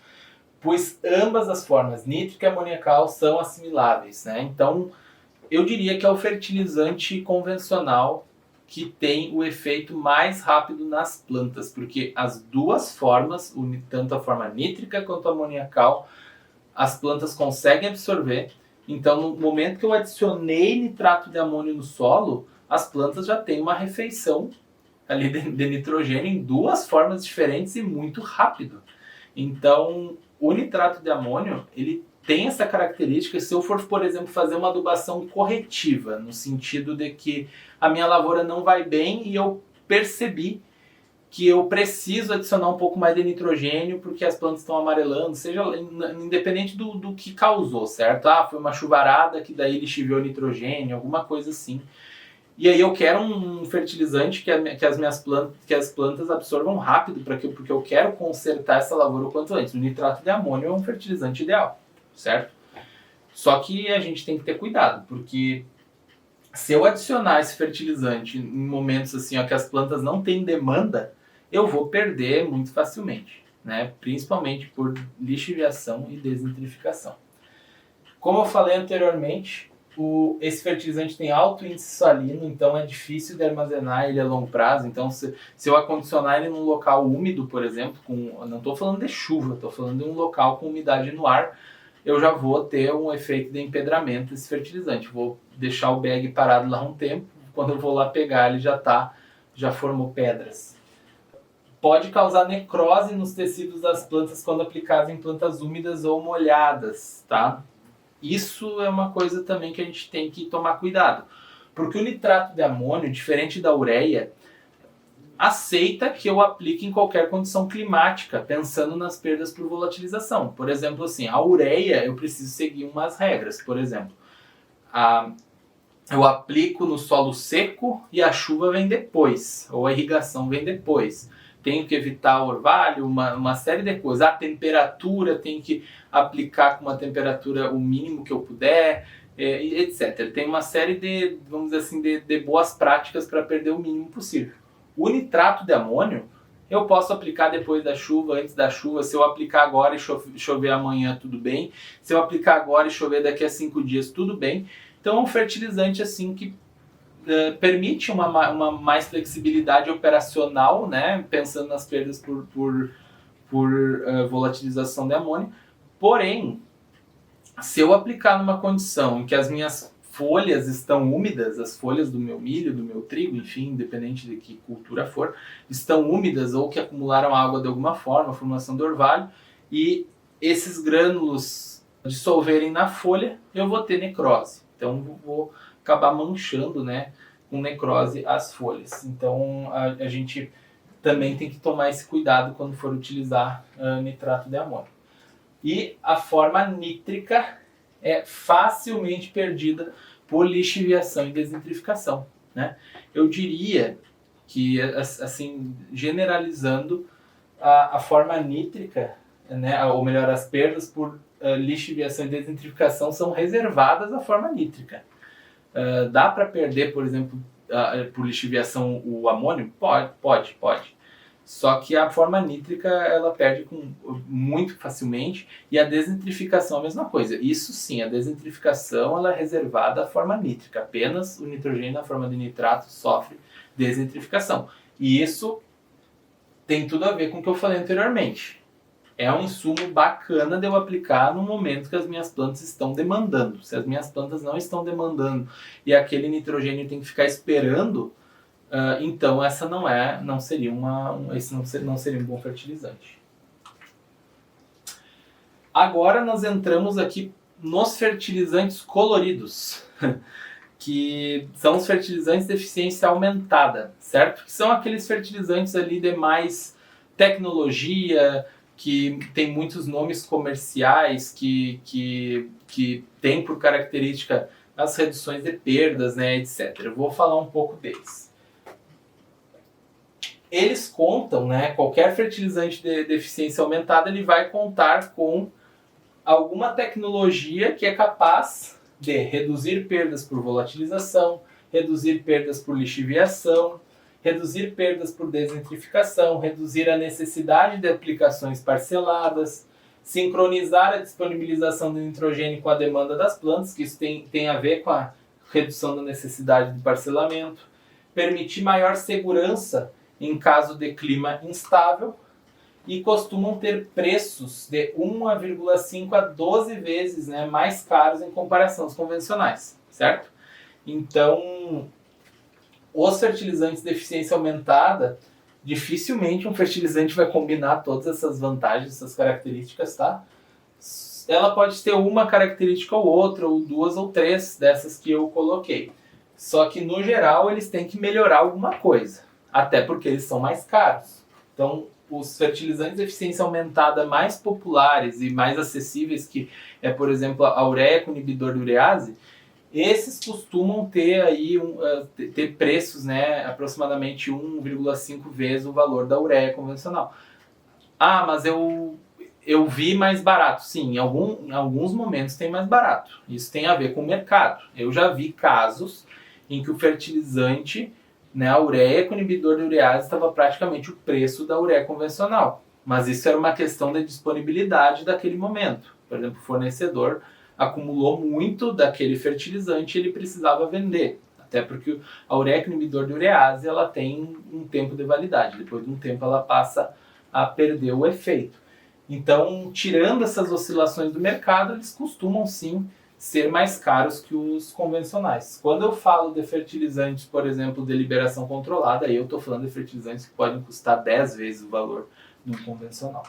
S1: pois ambas as formas, nítrica e amoniacal, são assimiláveis, né? Então, eu diria que é o fertilizante convencional que tem o efeito mais rápido nas plantas, porque as duas formas, tanto a forma nítrica quanto a amoniacal, as plantas conseguem absorver. Então, no momento que eu adicionei nitrato de amônio no solo, as plantas já têm uma refeição ali de nitrogênio em duas formas diferentes e muito rápido. Então, o nitrato de amônio, ele tem essa característica. Se eu for, por exemplo, fazer uma adubação corretiva, no sentido de que a minha lavoura não vai bem e eu percebi que eu preciso adicionar um pouco mais de nitrogênio porque as plantas estão amarelando, seja independente do que causou, certo? Ah, foi uma chuvarada que daí lixiviou nitrogênio, alguma coisa assim. E aí eu quero um fertilizante que as plantas absorvam rápido, porque eu quero consertar essa lavoura o quanto antes. O nitrato de amônio é um fertilizante ideal, certo? Só que a gente tem que ter cuidado, porque se eu adicionar esse fertilizante em momentos assim, ó, que as plantas não têm demanda, eu vou perder muito facilmente, né? Principalmente por lixiviação e desentrificação. Como eu falei anteriormente, esse fertilizante tem alto índice salino, então é difícil de armazenar ele a longo prazo. Então, se eu acondicionar ele num local úmido, por exemplo, não estou falando de chuva, estou falando de um local com umidade no ar, eu já vou ter um efeito de empedramento desse fertilizante. Vou deixar o bag parado lá um tempo, quando eu vou lá pegar ele já formou pedras. Pode causar necrose nos tecidos das plantas quando aplicado em plantas úmidas ou molhadas, tá? Isso é uma coisa também que a gente tem que tomar cuidado. Porque o nitrato de amônio, diferente da ureia, aceita que eu aplique em qualquer condição climática, pensando nas perdas por volatilização. Por exemplo, assim, a ureia eu preciso seguir umas regras. Por exemplo, eu aplico no solo seco e a chuva vem depois, ou a irrigação vem depois. Tenho que evitar orvalho, uma série de coisas. A temperatura, tenho que aplicar com uma temperatura o mínimo que eu puder, etc. Tem uma série de, vamos dizer assim, de boas práticas para perder o mínimo possível. O nitrato de amônio, eu posso aplicar depois da chuva, antes da chuva. Se eu aplicar agora e chover amanhã, tudo bem. Se eu aplicar agora e chover daqui a 5 dias, tudo bem. Então é um fertilizante assim que permite uma mais flexibilidade operacional, né, pensando nas perdas por volatilização de amônio. Porém, se eu aplicar numa condição em que as minhas folhas estão úmidas, as folhas do meu milho, do meu trigo, enfim, independente de que cultura for, estão úmidas ou que acumularam água de alguma forma, formação do orvalho, e esses grânulos dissolverem na folha, eu vou ter necrose. Então, vou acabar manchando, né, com necrose as folhas. Então, a gente também tem que tomar esse cuidado quando for utilizar nitrato de amônio. E a forma nítrica é facilmente perdida por lixiviação e desentrificação, né? Eu diria que, assim, generalizando, a forma nítrica, né, ou melhor, as perdas por lixiviação e desentrificação são reservadas à forma nítrica. Dá para perder, por exemplo, por lixiviação o amônio? Pode. Só que a forma nítrica ela perde muito facilmente, e a desentrificação é a mesma coisa. Isso sim, a desentrificação ela é reservada à forma nítrica. Apenas o nitrogênio na forma de nitrato sofre desentrificação. E isso tem tudo a ver com o que eu falei anteriormente. É um insumo bacana de eu aplicar no momento que as minhas plantas estão demandando. Se as minhas plantas não estão demandando e aquele nitrogênio tem que ficar esperando, então esse não seria um bom fertilizante. Agora nós entramos aqui nos fertilizantes coloridos, que são os fertilizantes de eficiência aumentada, certo? Que são aqueles fertilizantes ali de mais tecnologia, que tem muitos nomes comerciais, que tem por característica as reduções de perdas, né, etc. Eu vou falar um pouco deles. Eles contam, né, qualquer fertilizante de eficiência aumentada, ele vai contar com alguma tecnologia que é capaz de reduzir perdas por volatilização, reduzir perdas por lixiviação, reduzir perdas por desentrificação, reduzir a necessidade de aplicações parceladas, sincronizar a disponibilização de nitrogênio com a demanda das plantas, que isso tem a ver com a redução da necessidade de parcelamento, permitir maior segurança em caso de clima instável, e costumam ter preços de 1,5 a 12 vezes, né, mais caros em comparação aos convencionais, certo? Então, os fertilizantes de eficiência aumentada, dificilmente um fertilizante vai combinar todas essas vantagens, essas características, tá? Ela pode ter uma característica ou outra, ou 2 ou 3 dessas que eu coloquei. Só que, no geral, eles têm que melhorar alguma coisa, até porque eles são mais caros. Então, os fertilizantes de eficiência aumentada mais populares e mais acessíveis, que é, por exemplo, a ureia com inibidor de urease, esses costumam ter aí ter preços, né, aproximadamente 1,5 vezes o valor da ureia convencional. Ah, mas eu vi mais barato. Sim, em alguns momentos tem mais barato. Isso tem a ver com o mercado. Eu já vi casos em que o fertilizante, né, a ureia com inibidor de urease estava praticamente o preço da ureia convencional. Mas isso era uma questão da disponibilidade daquele momento. Por exemplo, o fornecedor acumulou muito daquele fertilizante e ele precisava vender. Até porque a ureia inibidor de urease ela tem um tempo de validade. Depois de um tempo ela passa a perder o efeito. Então, tirando essas oscilações do mercado, eles costumam sim ser mais caros que os convencionais. Quando eu falo de fertilizantes, por exemplo, de liberação controlada, aí eu estou falando de fertilizantes que podem custar 10 vezes o valor de um convencional.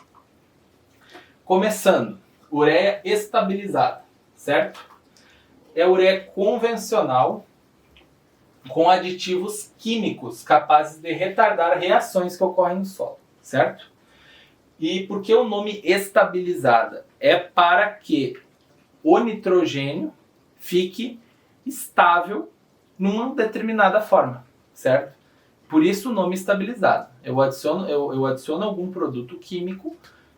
S1: Começando, ureia estabilizada, certo? É a ureia convencional com aditivos químicos capazes de retardar reações que ocorrem no solo, certo? E por que o nome estabilizada? É para que o nitrogênio fique estável numa determinada forma, certo? Por isso o nome estabilizado. Eu adiciono algum produto químico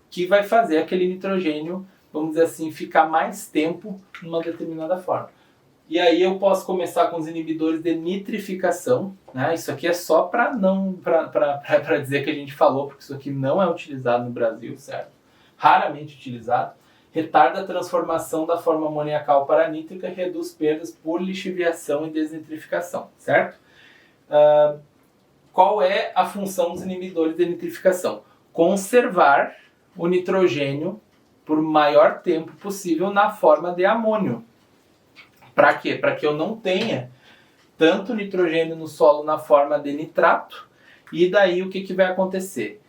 S1: que vai fazer aquele nitrogênio, vamos dizer assim, ficar mais tempo numa determinada forma. E aí eu posso começar com os inibidores de nitrificação, né? Isso aqui é só para dizer que a gente falou, porque isso aqui não é utilizado no Brasil, certo? Raramente utilizado. Retarda a transformação da forma amoniacal para nítrica e reduz perdas por lixiviação e desnitrificação, certo? Qual é a função dos inibidores de nitrificação? Conservar o nitrogênio por maior tempo possível na forma de amônio. Para quê? Para que eu não tenha tanto nitrogênio no solo na forma de nitrato, e daí o que vai acontecer?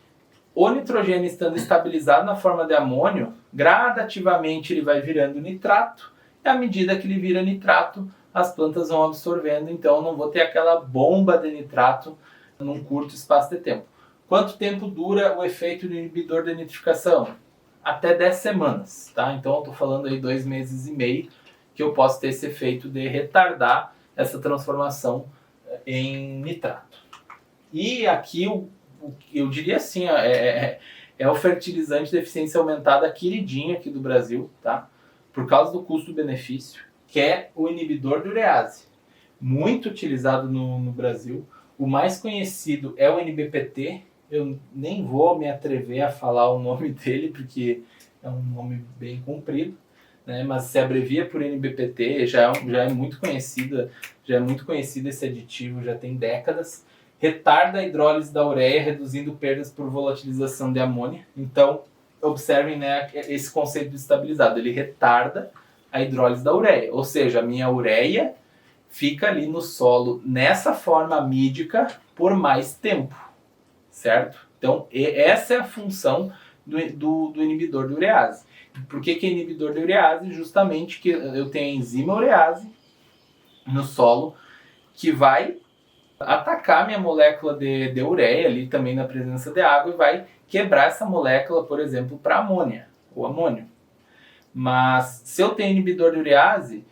S1: O nitrogênio estando estabilizado na forma de amônio, gradativamente ele vai virando nitrato, e à medida que ele vira nitrato, as plantas vão absorvendo, então eu não vou ter aquela bomba de nitrato num curto espaço de tempo. Quanto tempo dura o efeito do inibidor de nitrificação? Até 10 semanas, tá? Então eu estou falando aí 2 meses e meio, que eu posso ter esse efeito de retardar essa transformação em nitrato. E aqui eu diria assim, é o fertilizante de eficiência aumentada queridinho aqui do Brasil, tá? Por causa do custo-benefício, que é o inibidor de urease. Muito utilizado no Brasil. O mais conhecido é o NBPT. Eu nem vou me atrever a falar o nome dele, porque é um nome bem comprido, né? Mas se abrevia por NBPT, já é muito conhecido esse aditivo, já tem décadas. Retarda a hidrólise da ureia, reduzindo perdas por volatilização de amônia. Então, observem, né, esse conceito de estabilizado. Ele retarda a hidrólise da ureia, ou seja, a minha ureia fica ali no solo nessa forma mídica por mais tempo, certo? Então, essa é a função do inibidor de urease. Por que é inibidor de urease? Justamente que eu tenho a enzima urease no solo que vai atacar minha molécula de ureia ali também na presença de água e vai quebrar essa molécula, por exemplo, para amônia ou amônio. Mas se eu tenho inibidor de urease,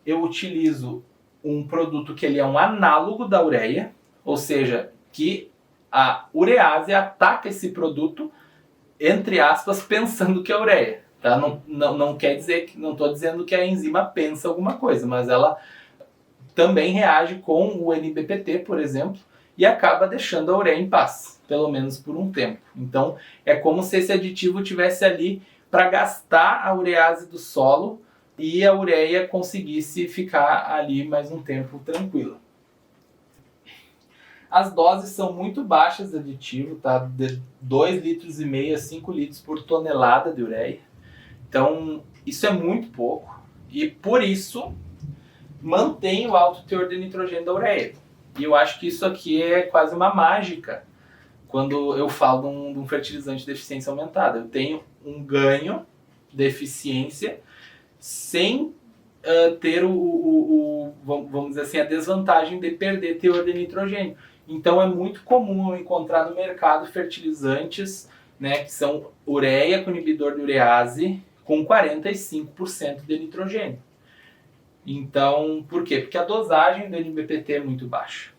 S1: eu utilizo um produto que ele é um análogo da ureia, ou seja, que a urease ataca esse produto, entre aspas, pensando que é ureia. Tá? Não quer dizer que, não estou dizendo que a enzima pensa alguma coisa, mas ela também reage com o NBPT, por exemplo, e acaba deixando a ureia em paz, pelo menos por um tempo. Então, é como se esse aditivo tivesse ali para gastar a urease do solo e a ureia conseguisse ficar ali mais um tempo tranquila. As doses são muito baixas de aditivo, tá? De 2,5 litros a 5 litros por tonelada de ureia. Então, isso é muito pouco e por isso mantém o alto teor de nitrogênio da ureia. E eu acho que isso aqui é quase uma mágica quando eu falo de um fertilizante de eficiência aumentada. Eu tenho um ganho de eficiência sem ter vamos dizer assim, a desvantagem de perder teor de nitrogênio. Então é muito comum eu encontrar no mercado fertilizantes, né, que são ureia com inibidor de urease com 45% de nitrogênio. Então, por quê? Porque a dosagem do NBPT é muito baixa.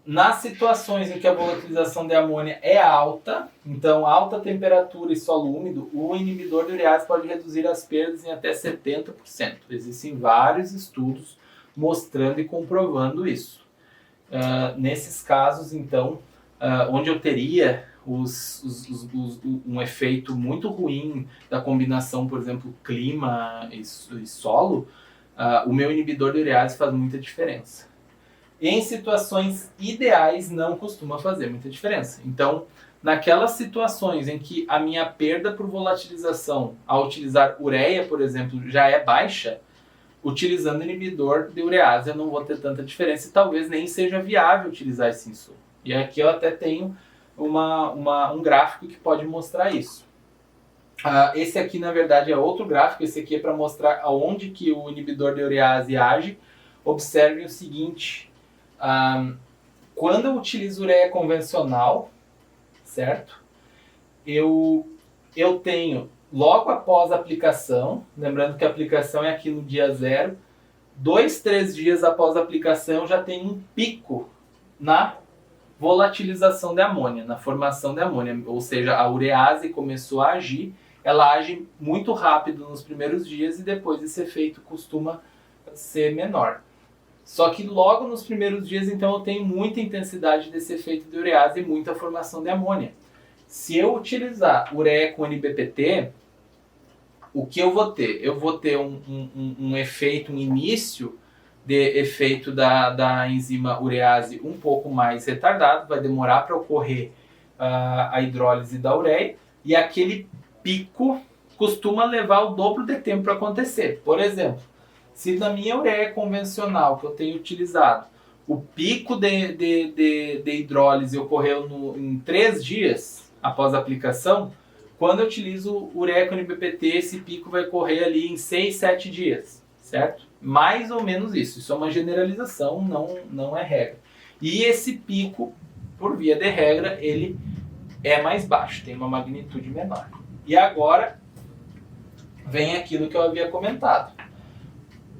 S1: Nas situações em que a volatilização de amônia é alta, então alta temperatura e solo úmido, o inibidor de urease pode reduzir as perdas em até 70%. Existem vários estudos mostrando e comprovando isso. Nesses casos, então, onde eu teria um efeito muito ruim da combinação, por exemplo, clima e solo, o meu inibidor de urease faz muita diferença. Em situações ideais não costuma fazer muita diferença. Então, naquelas situações em que a minha perda por volatilização ao utilizar ureia, por exemplo, já é baixa, utilizando inibidor de urease eu não vou ter tanta diferença e talvez nem seja viável utilizar esse insumo. E aqui eu até tenho um gráfico que pode mostrar isso. Esse aqui, na verdade, é outro gráfico. Esse aqui é para mostrar aonde que o inibidor de urease age. Observem o seguinte. Quando eu utilizo ureia convencional, certo? Eu tenho, logo após a aplicação, lembrando que a aplicação é aqui no dia 0, 2, 3 dias após a aplicação eu já tenho um pico na volatilização de amônia, na formação de amônia, ou seja, a urease começou a agir, ela age muito rápido nos primeiros dias e depois esse efeito costuma ser menor. Só que logo nos primeiros dias, então, eu tenho muita intensidade desse efeito de urease e muita formação de amônia. Se eu utilizar ureia com NBPT, o que eu vou ter? Eu vou ter um efeito, um início de efeito da enzima urease um pouco mais retardado, vai demorar para ocorrer a hidrólise da ureia, e aquele pico costuma levar o dobro de tempo para acontecer. Por exemplo, se na minha ureia convencional que eu tenho utilizado, o pico de hidrólise ocorreu em 3 dias após a aplicação, quando eu utilizo ureia com NBPT, esse pico vai ocorrer ali em 6, 7 dias, certo? Mais ou menos isso. Isso é uma generalização, não é regra. E esse pico, por via de regra, ele é mais baixo, tem uma magnitude menor. E agora vem aquilo que eu havia comentado.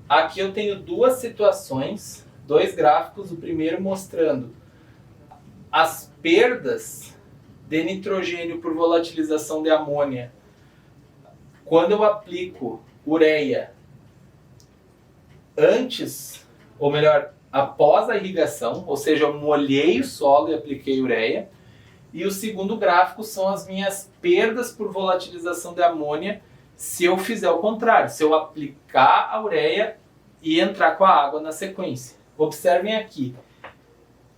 S1: Aqui eu tenho duas situações, 2 gráficos, o primeiro mostrando as perdas de nitrogênio por volatilização de amônia quando eu aplico ureia antes, ou melhor, após a irrigação, ou seja, eu molhei o solo e apliquei ureia. E o segundo gráfico são as minhas perdas por volatilização de amônia se eu fizer o contrário, se eu aplicar a ureia e entrar com a água na sequência. Observem aqui,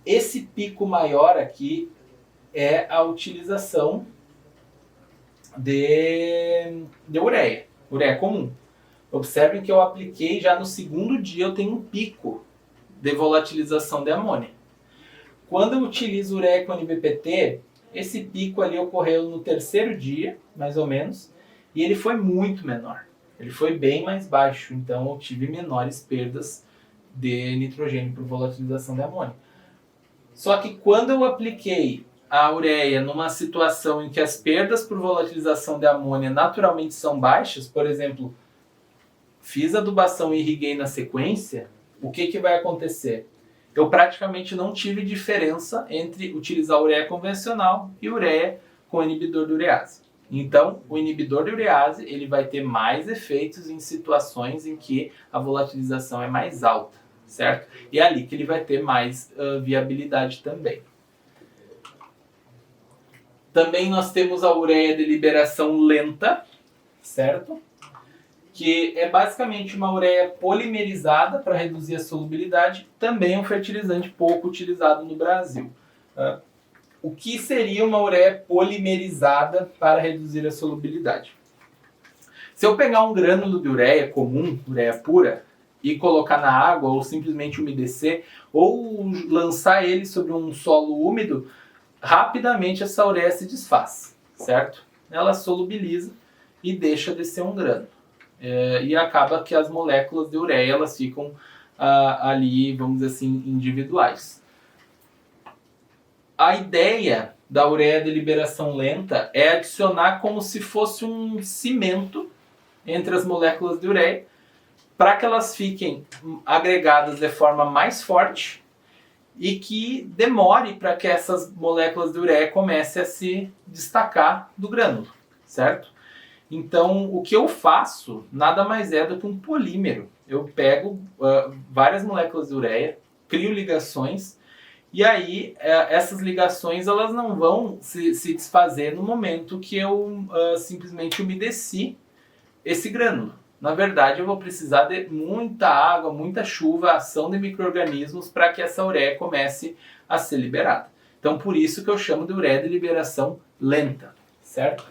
S1: esse pico maior aqui é a utilização de ureia comum. Observem que eu apliquei já no segundo dia, eu tenho um pico de volatilização de amônia. Quando eu utilizo ureia com NBPT, esse pico ali ocorreu no 3º dia, mais ou menos, e ele foi muito menor. Ele foi bem mais baixo, então eu tive menores perdas de nitrogênio por volatilização de amônia. Só que quando eu apliquei a ureia numa situação em que as perdas por volatilização de amônia naturalmente são baixas, por exemplo, fiz adubação e irriguei na sequência, o que vai acontecer? Eu praticamente não tive diferença entre utilizar ureia convencional e ureia com inibidor de urease. Então, o inibidor de urease ele vai ter mais efeitos em situações em que a volatilização é mais alta, certo? E é ali que ele vai ter mais viabilidade também. Também nós temos a ureia de liberação lenta, certo? Que é basicamente uma ureia polimerizada para reduzir a solubilidade, também um fertilizante pouco utilizado no Brasil. O que seria uma ureia polimerizada para reduzir a solubilidade? Se eu pegar um grânulo de ureia comum, ureia pura, e colocar na água, ou simplesmente umedecer, ou lançar ele sobre um solo úmido, rapidamente essa ureia se desfaz, certo? Ela solubiliza e deixa de ser um grânulo. E acaba que as moléculas de ureia elas ficam ali, vamos dizer assim, individuais. A ideia da ureia de liberação lenta é adicionar como se fosse um cimento entre as moléculas de ureia para que elas fiquem agregadas de forma mais forte e que demore para que essas moléculas de ureia comecem a se destacar do grânulo, certo? Então, o que eu faço nada mais é do que um polímero. Eu pego várias moléculas de ureia, crio ligações E aí, essas ligações elas não vão se desfazer no momento que eu simplesmente umedeci esse grânulo. Na verdade, eu vou precisar de muita água, muita chuva, ação de micro-organismos para que essa ureia comece a ser liberada. Então, por isso que eu chamo de ureia de liberação lenta, certo?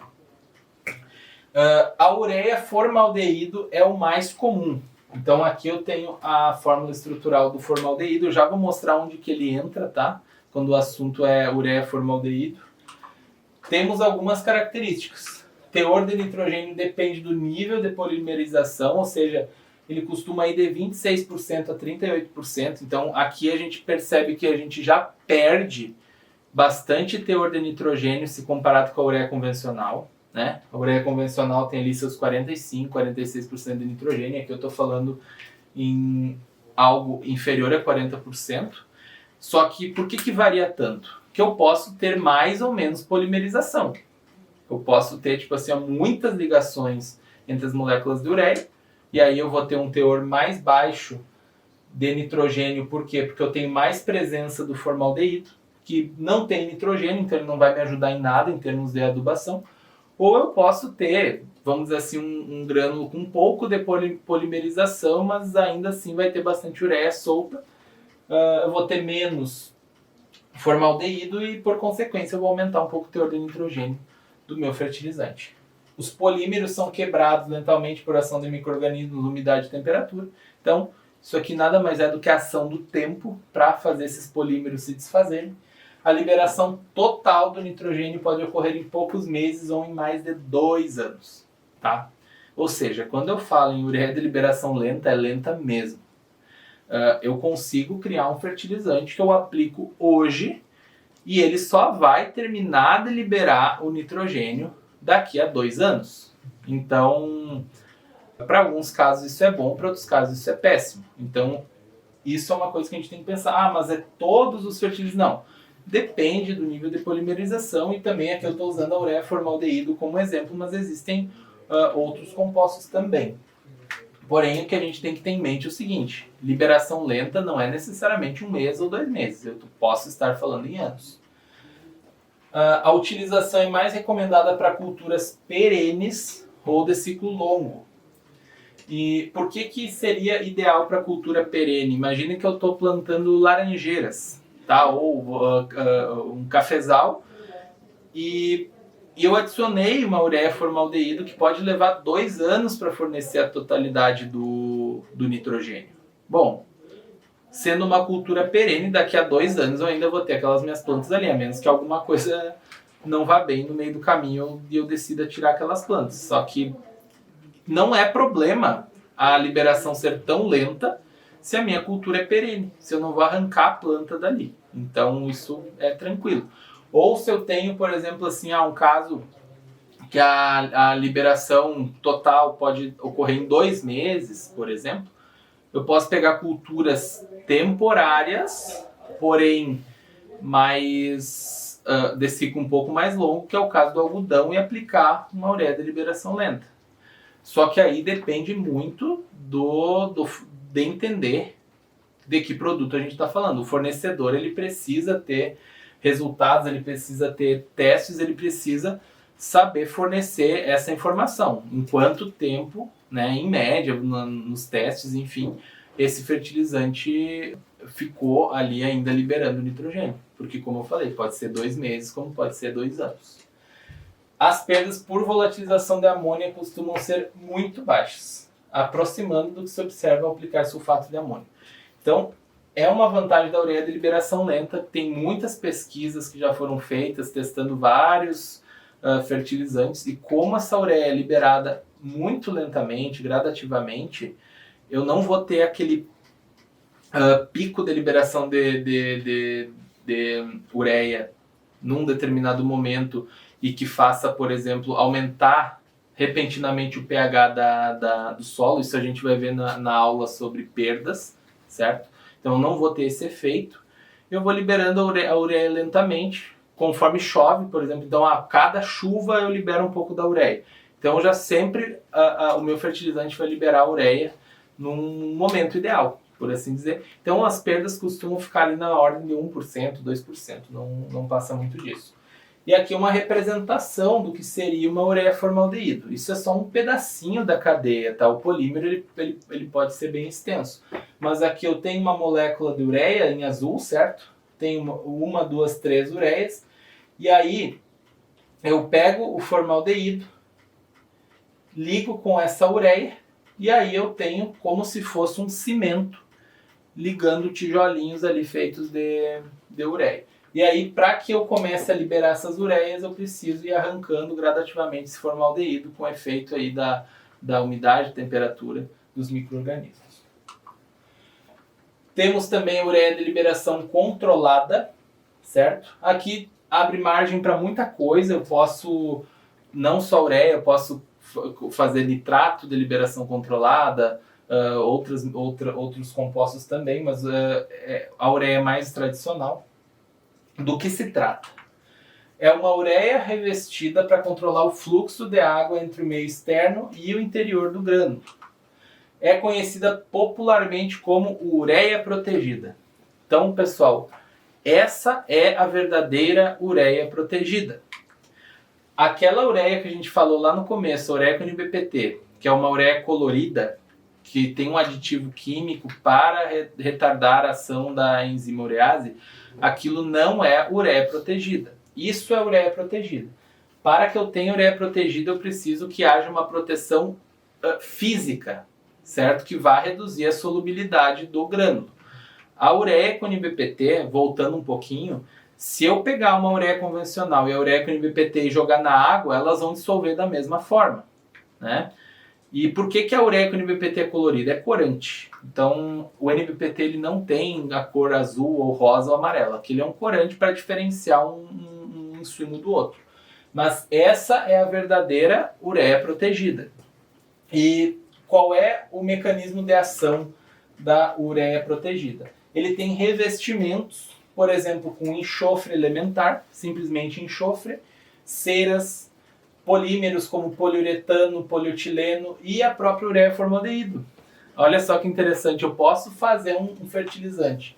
S1: A ureia formaldeído é o mais comum. Então, aqui eu tenho a fórmula estrutural do formaldeído. Eu já vou mostrar onde que ele entra, tá? Quando o assunto é ureia formaldeído. Temos algumas características. Teor de nitrogênio depende do nível de polimerização, ou seja, ele costuma ir de 26% a 38%. Então, aqui a gente percebe que a gente já perde bastante teor de nitrogênio se comparado com a ureia convencional, né? A ureia convencional tem ali seus 45%, 46% de nitrogênio. Aqui eu estou falando em algo inferior a 40%. Só que por que varia tanto? Que eu posso ter mais ou menos polimerização. Eu posso ter, tipo assim, muitas ligações entre as moléculas de ureia, e aí eu vou ter um teor mais baixo de nitrogênio. Por quê? Porque eu tenho mais presença do formaldeído, que não tem nitrogênio, então ele não vai me ajudar em nada em termos de adubação. Ou eu posso ter, vamos dizer assim, um grânulo com um pouco de polimerização, mas ainda assim vai ter bastante ureia solta. Eu vou ter menos formaldeído e, por consequência, eu vou aumentar um pouco o teor de nitrogênio do meu fertilizante. Os polímeros são quebrados lentamente por ação de micro-organismos, umidade e temperatura. Então, isso aqui nada mais é do que a ação do tempo para fazer esses polímeros se desfazerem. A liberação total do nitrogênio pode ocorrer em poucos meses ou em mais de 2 anos. Tá? Ou seja, quando eu falo em ureia de liberação lenta, é lenta mesmo. Eu consigo criar um fertilizante que eu aplico hoje e ele só vai terminar de liberar o nitrogênio daqui a 2 anos. Então, para alguns casos isso é bom, para outros casos isso é péssimo. Então, isso é uma coisa que a gente tem que pensar. Mas é todos os fertilizantes? Não. Depende do nível de polimerização e também aqui eu estou usando a ureia formaldeído como exemplo, mas existem outros compostos também. Porém, o que a gente tem que ter em mente é o seguinte: liberação lenta não é necessariamente 1 mês ou 2 meses. Eu posso estar falando em anos. A utilização é mais recomendada para culturas perenes ou de ciclo longo. E por que seria ideal para cultura perene? Imagine que eu estou plantando laranjeiras, tá? Ou um cafezal, e eu adicionei uma ureia formaldeído que pode levar 2 anos para fornecer a totalidade do nitrogênio. Bom, sendo uma cultura perene, daqui a 2 anos eu ainda vou ter aquelas minhas plantas ali, a menos que alguma coisa não vá bem no meio do caminho e eu decida tirar aquelas plantas. Só que não é problema a liberação ser tão lenta se a minha cultura é perene, se eu não vou arrancar a planta dali. Então isso é tranquilo. Ou se eu tenho, por exemplo, assim, um caso que a liberação total pode ocorrer em 2 meses, por exemplo, eu posso pegar culturas temporárias, porém mais de ciclo um pouco mais longo, que é o caso do algodão, e aplicar uma ureia de liberação lenta. Só que aí depende muito de entender de que produto a gente está falando. O fornecedor ele precisa ter resultados, ele precisa ter testes, ele precisa saber fornecer essa informação. Em quanto tempo, né, em média, nos testes, enfim, esse fertilizante ficou ali ainda liberando nitrogênio. Porque, como eu falei, pode ser 2 meses, como pode ser 2 anos. As perdas por volatilização de amônia costumam ser muito baixas, aproximando do que se observa ao aplicar sulfato de amônio. Então, é uma vantagem da ureia de liberação lenta. Tem muitas pesquisas que já foram feitas testando vários fertilizantes, e como essa ureia é liberada muito lentamente, gradativamente, eu não vou ter aquele pico de liberação de ureia num determinado momento e que faça, por exemplo, aumentar repentinamente o pH do solo. Isso a gente vai ver na aula sobre perdas, certo? Então eu não vou ter esse efeito. Eu vou liberando a ureia lentamente, conforme chove, por exemplo. Então a cada chuva eu libero um pouco da ureia. Então já sempre o meu fertilizante vai liberar a ureia num momento ideal. por assim dizer. Então as perdas costumam ficar ali na ordem de 1%, 2%, não passa muito disso. E aqui uma representação do que seria uma ureia formaldeído. Isso é só um pedacinho da cadeia, tá? O polímero ele pode ser bem extenso. Mas aqui eu tenho uma molécula de ureia em azul, certo? Tenho uma, duas, três ureias. E aí eu pego o formaldeído, ligo com essa ureia, e aí eu tenho como se fosse um cimento ligando tijolinhos ali feitos de ureia. E aí, para que eu comece a liberar essas ureias, eu preciso ir arrancando gradativamente esse formaldeído com efeito aí da umidade, temperatura dos micro-organismos. Temos também a ureia de liberação controlada, certo? Aqui abre margem para muita coisa, eu posso, não só ureia, eu posso fazer nitrato de liberação controlada, outros compostos também, mas a ureia é mais tradicional. Do que se trata? É uma ureia revestida para controlar o fluxo de água entre o meio externo e o interior do grânulo. É conhecida popularmente como ureia protegida. Então, pessoal, essa é a verdadeira ureia protegida. Aquela ureia que a gente falou lá no começo, a ureia com NBPT, que é uma ureia colorida, que tem um aditivo químico para retardar a ação da enzima urease, aquilo não é ureia protegida. Isso é ureia protegida. Para que eu tenha ureia protegida, eu preciso que haja uma proteção física, certo? Que vá reduzir a solubilidade do grânulo. A ureia com NBPT, voltando um pouquinho, se eu pegar uma ureia convencional e a ureia com NBPT e jogar na água, elas vão dissolver da mesma forma, né? E por que a ureia com NBPT é colorida? É corante. Então, o NBPT ele não tem a cor azul ou rosa ou amarela. Aquilo é um corante para diferenciar um insumo do outro. Mas essa é a verdadeira ureia protegida. E qual é o mecanismo de ação da ureia protegida? Ele tem revestimentos, por exemplo, com enxofre elementar, simplesmente enxofre, ceras, polímeros como poliuretano, polietileno e a própria ureia formaldeído. Olha só que interessante, eu posso fazer um fertilizante,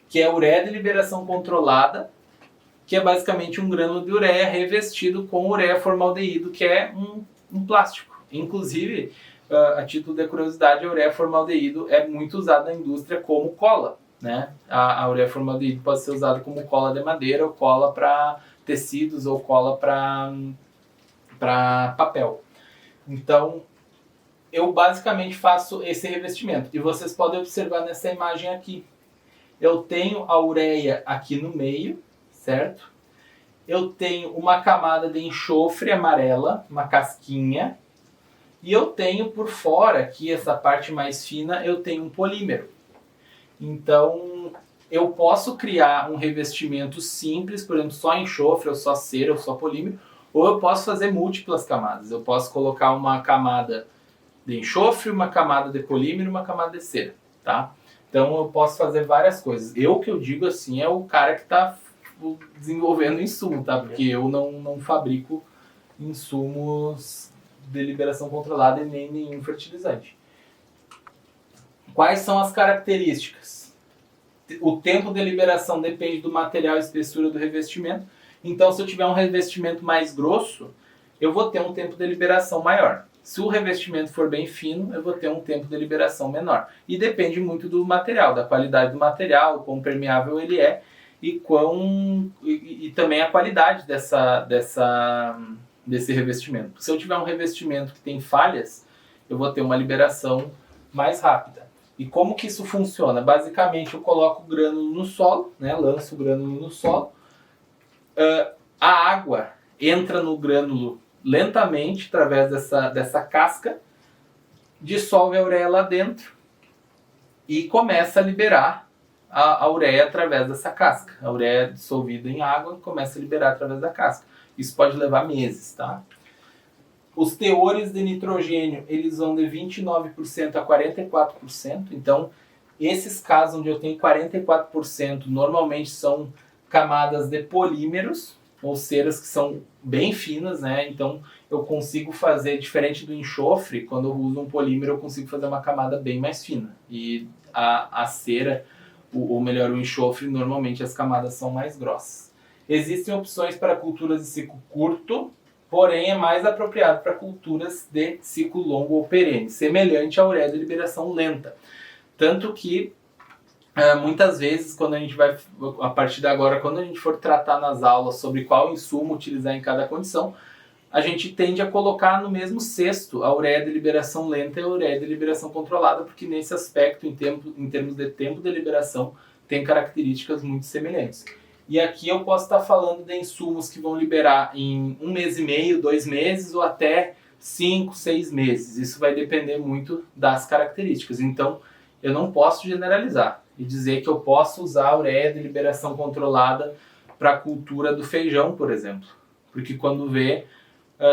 S1: que é a ureia de liberação controlada, que é basicamente um grânulo de ureia revestido com ureia formaldeído, que é um plástico. Inclusive, a título de curiosidade, a ureia formaldeído é muito usada na indústria como cola, né? A ureia formaldeído pode ser usada como cola de madeira, ou cola para tecidos, ou cola para papel. Então, eu basicamente faço esse revestimento. E vocês podem observar nessa imagem aqui. Eu tenho a ureia aqui no meio, certo? Eu tenho uma camada de enxofre amarela, uma casquinha. E eu tenho por fora, aqui, essa parte mais fina, eu tenho um polímero. Então, eu posso criar um revestimento simples, por exemplo, só enxofre, ou só cera, ou só polímero, ou eu posso fazer múltiplas camadas. Eu posso colocar uma camada de enxofre, uma camada de polímero, uma camada de cera, tá? Então eu posso fazer várias coisas. Eu que eu digo assim é o cara que está desenvolvendo insumo, tá? Porque eu não fabrico insumos de liberação controlada e nem nenhum fertilizante. Quais são as características? O tempo de liberação depende do material e espessura do revestimento. Então, se eu tiver um revestimento mais grosso, eu vou ter um tempo de liberação maior. Se o revestimento for bem fino, eu vou ter um tempo de liberação menor. E depende muito do material, da qualidade do material, quão permeável ele é e também a qualidade desse revestimento. Se eu tiver um revestimento que tem falhas, eu vou ter uma liberação mais rápida. E como que isso funciona? Basicamente, eu coloco o grânulo no solo, né? Lanço o grânulo no solo. A água entra no grânulo lentamente através dessa casca, dissolve a ureia lá dentro e começa a liberar a ureia através dessa casca. A ureia dissolvida em água começa a liberar através da casca. Isso pode levar meses, tá? Os teores de nitrogênio, eles vão de 29% a 44%. Então, esses casos onde eu tenho 44%, normalmente são camadas de polímeros, ou ceras que são bem finas, né? Então, eu consigo fazer, diferente do enxofre, quando eu uso um polímero, eu consigo fazer uma camada bem mais fina. E a cera, ou melhor, o enxofre, normalmente as camadas são mais grossas. Existem opções para culturas de ciclo curto, porém é mais apropriado para culturas de ciclo longo ou perene, semelhante à ureia de liberação lenta. Tanto que muitas vezes, quando a gente vai, a partir de agora, quando a gente for tratar nas aulas sobre qual insumo utilizar em cada condição, a gente tende a colocar no mesmo cesto a ureia de liberação lenta e a ureia de liberação controlada, porque nesse aspecto, em termos de tempo de liberação, tem características muito semelhantes. E aqui eu posso estar falando de insumos que vão liberar em 1 mês e meio, 2 meses ou até 5, 6 meses. Isso vai depender muito das características. Então, eu não posso generalizar e dizer que eu posso usar a ureia de liberação controlada para a cultura do feijão, por exemplo. Porque quando vê,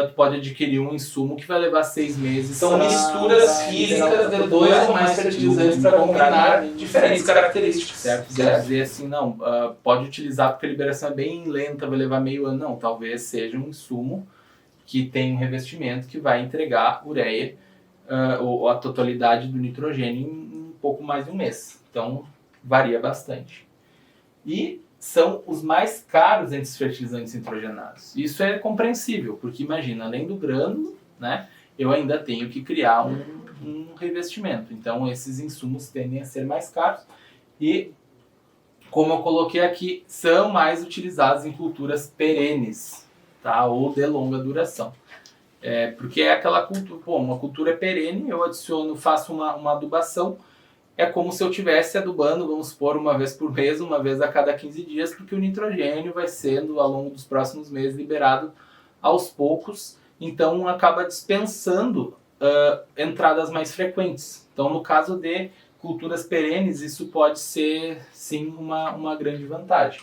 S1: tu pode adquirir um insumo que vai levar 6 meses.
S2: São misturas físicas de 2 ou mais fertilizantes para combinar diferentes características.
S1: Certo? Dizer assim, não, pode utilizar porque a liberação é bem lenta, vai levar meio ano. Não, talvez seja um insumo que tem um revestimento que vai entregar ureia ou a totalidade do nitrogênio em um pouco mais de um mês. Então, varia bastante. E são os mais caros entre os fertilizantes nitrogenados. Isso é compreensível, porque imagina, além do grânulo, né, eu ainda tenho que criar um revestimento. Então, esses insumos tendem a ser mais caros e, como eu coloquei aqui, são mais utilizados em culturas perenes, tá, ou de longa duração. Porque é aquela cultura, uma cultura perene, eu adiciono, faço uma adubação. É como se eu estivesse adubando, vamos supor, uma vez por mês, uma vez a cada 15 dias, porque o nitrogênio vai sendo, ao longo dos próximos meses, liberado aos poucos, então acaba dispensando entradas mais frequentes. Então, no caso de culturas perenes, isso pode ser, sim, uma grande vantagem.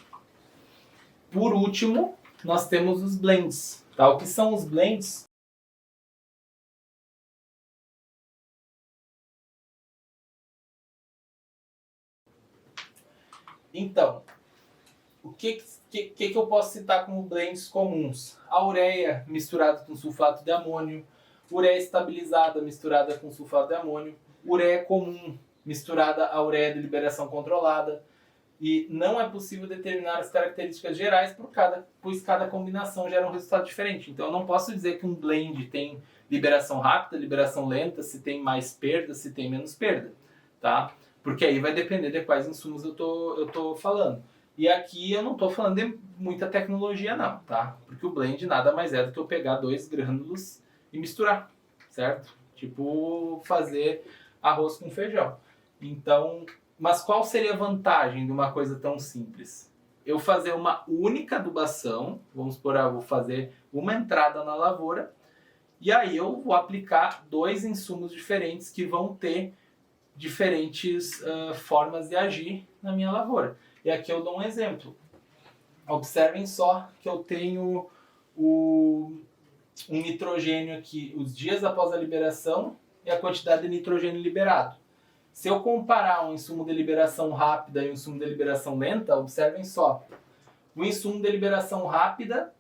S1: Por último, nós temos os blends. Tá? O que são os blends? Então, o que eu posso citar como blends comuns? A ureia misturada com sulfato de amônio, ureia estabilizada misturada com sulfato de amônio, ureia comum misturada à ureia de liberação controlada. E não é possível determinar as características gerais pois cada combinação gera um resultado diferente. Então eu não posso dizer que um blend tem liberação rápida, liberação lenta, se tem mais perda, se tem menos perda, tá? Porque aí vai depender de quais insumos eu tô falando. E aqui eu não estou falando de muita tecnologia não, tá? Porque o blend nada mais é do que eu pegar 2 grânulos e misturar, certo? Tipo fazer arroz com feijão. Então, mas qual seria a vantagem de uma coisa tão simples? Eu fazer uma única adubação, vamos supor, vou fazer uma entrada na lavoura, e aí eu vou aplicar 2 insumos diferentes que vão ter diferentes formas de agir na minha lavoura. E aqui eu dou um exemplo. Observem só que eu tenho um nitrogênio aqui, os dias após a liberação e a quantidade de nitrogênio liberado. Se eu comparar um insumo de liberação rápida e um insumo de liberação lenta, observem só. O insumo de liberação rápida,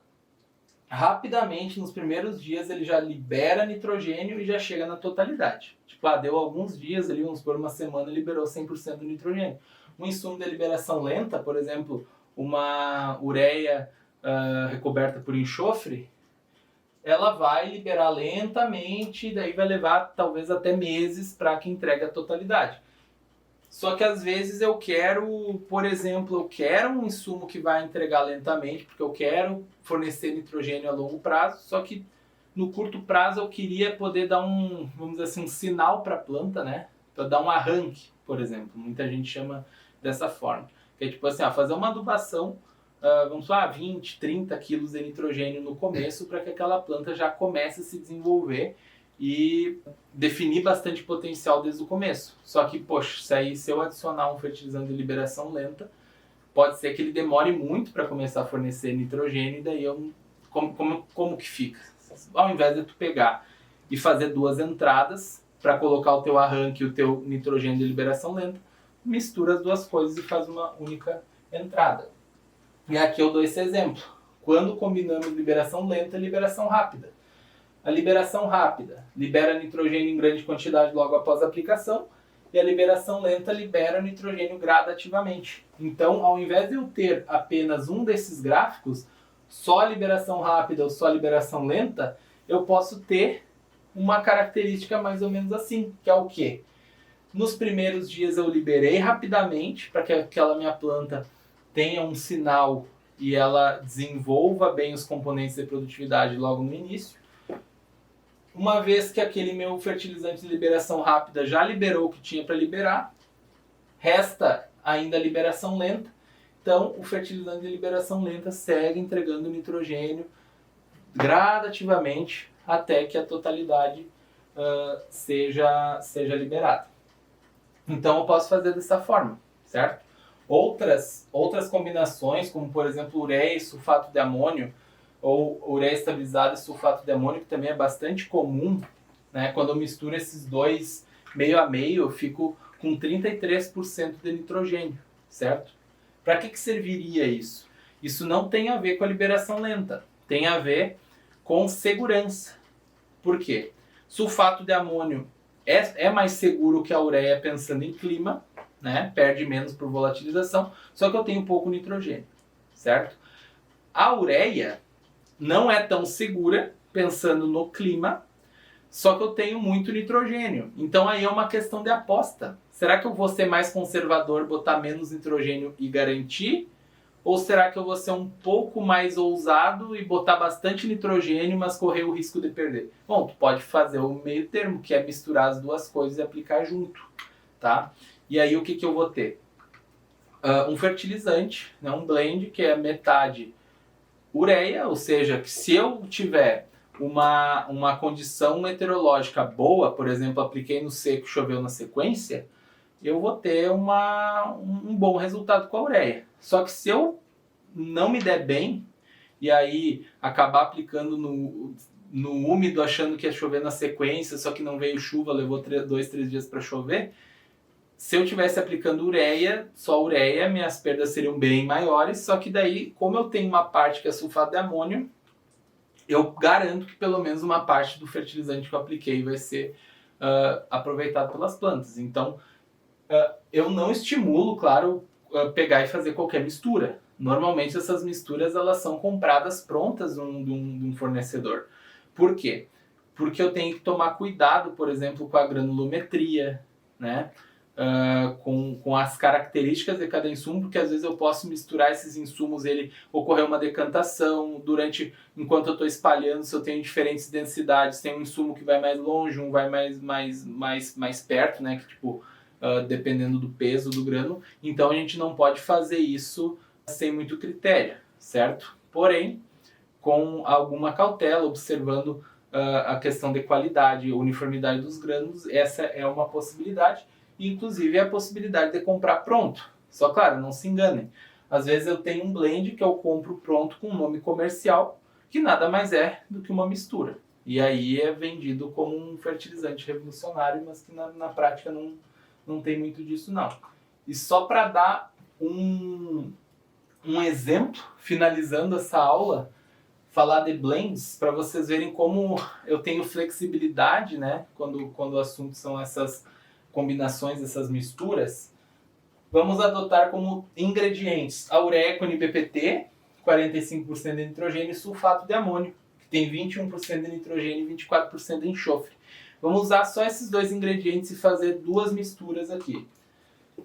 S1: rapidamente, nos primeiros dias, ele já libera nitrogênio e já chega na totalidade. Tipo, deu alguns dias ali, vamos por uma semana, liberou 100% do nitrogênio. Um insumo de liberação lenta, por exemplo, uma ureia recoberta por enxofre, ela vai liberar lentamente, daí vai levar talvez até meses para que entregue a totalidade. Só que às vezes eu quero, por exemplo, eu quero um insumo que vai entregar lentamente, porque eu quero fornecer nitrogênio a longo prazo, só que no curto prazo eu queria poder dar vamos dizer assim, um sinal para a planta, né? Para dar um arranque, por exemplo. Muita gente chama dessa forma. Que é tipo assim, fazer uma adubação, vamos lá, 20, 30 quilos de nitrogênio no começo para que aquela planta já comece a se desenvolver e definir bastante potencial desde o começo. Só que, poxa, se eu adicionar um fertilizante de liberação lenta, pode ser que ele demore muito para começar a fornecer nitrogênio e daí como que fica? Ao invés de tu pegar e fazer 2 entradas para colocar o teu arranque e o teu nitrogênio de liberação lenta, mistura as 2 coisas e faz uma única entrada. E aqui eu dou esse exemplo. Quando combinamos liberação lenta e liberação rápida. A liberação rápida libera nitrogênio em grande quantidade logo após a aplicação, e a liberação lenta libera o nitrogênio gradativamente. Então, ao invés de eu ter apenas um desses gráficos, só a liberação rápida ou só a liberação lenta, eu posso ter uma característica mais ou menos assim, que é o quê? Nos primeiros dias eu liberei rapidamente para que aquela minha planta tenha um sinal e ela desenvolva bem os componentes de produtividade logo no início. Uma vez que aquele meu fertilizante de liberação rápida já liberou o que tinha para liberar, resta ainda a liberação lenta. Então, o fertilizante de liberação lenta segue entregando nitrogênio gradativamente até que a totalidade seja liberada. Então, eu posso fazer dessa forma, certo? Outras combinações, como por exemplo ureia e sulfato de amônio, ou ureia estabilizada e sulfato de amônio, que também é bastante comum, né? Quando eu misturo esses dois meio a meio, eu fico com 33% de nitrogênio, certo? Para que serviria isso? Isso não tem a ver com a liberação lenta, tem a ver com segurança. Por quê? Sulfato de amônio é mais seguro que a ureia pensando em clima, né? Perde menos por volatilização, só que eu tenho pouco nitrogênio, certo? A ureia não é tão segura pensando no clima, só que eu tenho muito nitrogênio. Então aí é uma questão de aposta. Será que eu vou ser mais conservador, botar menos nitrogênio e garantir? Ou será que eu vou ser um pouco mais ousado e botar bastante nitrogênio, mas correr o risco de perder? Bom, tu pode fazer o meio termo, que é misturar as duas coisas e aplicar junto, tá? E aí o que eu vou ter? Um fertilizante, né, um blend, que é metade ureia, ou seja, que se eu tiver uma condição meteorológica boa, por exemplo, apliquei no seco, choveu na sequência, eu vou ter um bom resultado com a ureia. Só que se eu não me der bem, e aí acabar aplicando no úmido, achando que ia chover na sequência, só que não veio chuva, levou 2, 3 dias para chover, se eu estivesse aplicando ureia, só ureia, minhas perdas seriam bem maiores, só que daí, como eu tenho uma parte que é sulfato de amônio, eu garanto que pelo menos uma parte do fertilizante que eu apliquei vai ser aproveitado pelas plantas. Então, eu não estimulo, claro, pegar e fazer qualquer mistura. Normalmente essas misturas elas são compradas prontas de um fornecedor. Por quê? Porque eu tenho que tomar cuidado, por exemplo, com a granulometria, né? Com as características de cada insumo, porque às vezes eu posso misturar esses insumos, ele ocorrer uma decantação enquanto eu estou espalhando, se eu tenho diferentes densidades, tem um insumo que vai mais longe, um vai mais perto, né, que tipo, dependendo do peso do grânulo, então a gente não pode fazer isso sem muito critério, certo? Porém, com alguma cautela, observando a questão de qualidade, uniformidade dos grânulos, essa é uma possibilidade. Inclusive a possibilidade de comprar pronto. Só claro, não se enganem. Às vezes eu tenho um blend que eu compro pronto com um nome comercial, que nada mais é do que uma mistura. E aí é vendido como um fertilizante revolucionário, mas que na prática não tem muito disso não. E só para dar um exemplo, finalizando essa aula, falar de blends, para vocês verem como eu tenho flexibilidade, né, quando o assunto são essas combinações, essas misturas. Vamos adotar como ingredientes a ureia com NBPT, 45% de nitrogênio, e sulfato de amônio, que tem 21% de nitrogênio e 24% de enxofre. Vamos usar só esses dois ingredientes e fazer duas misturas aqui.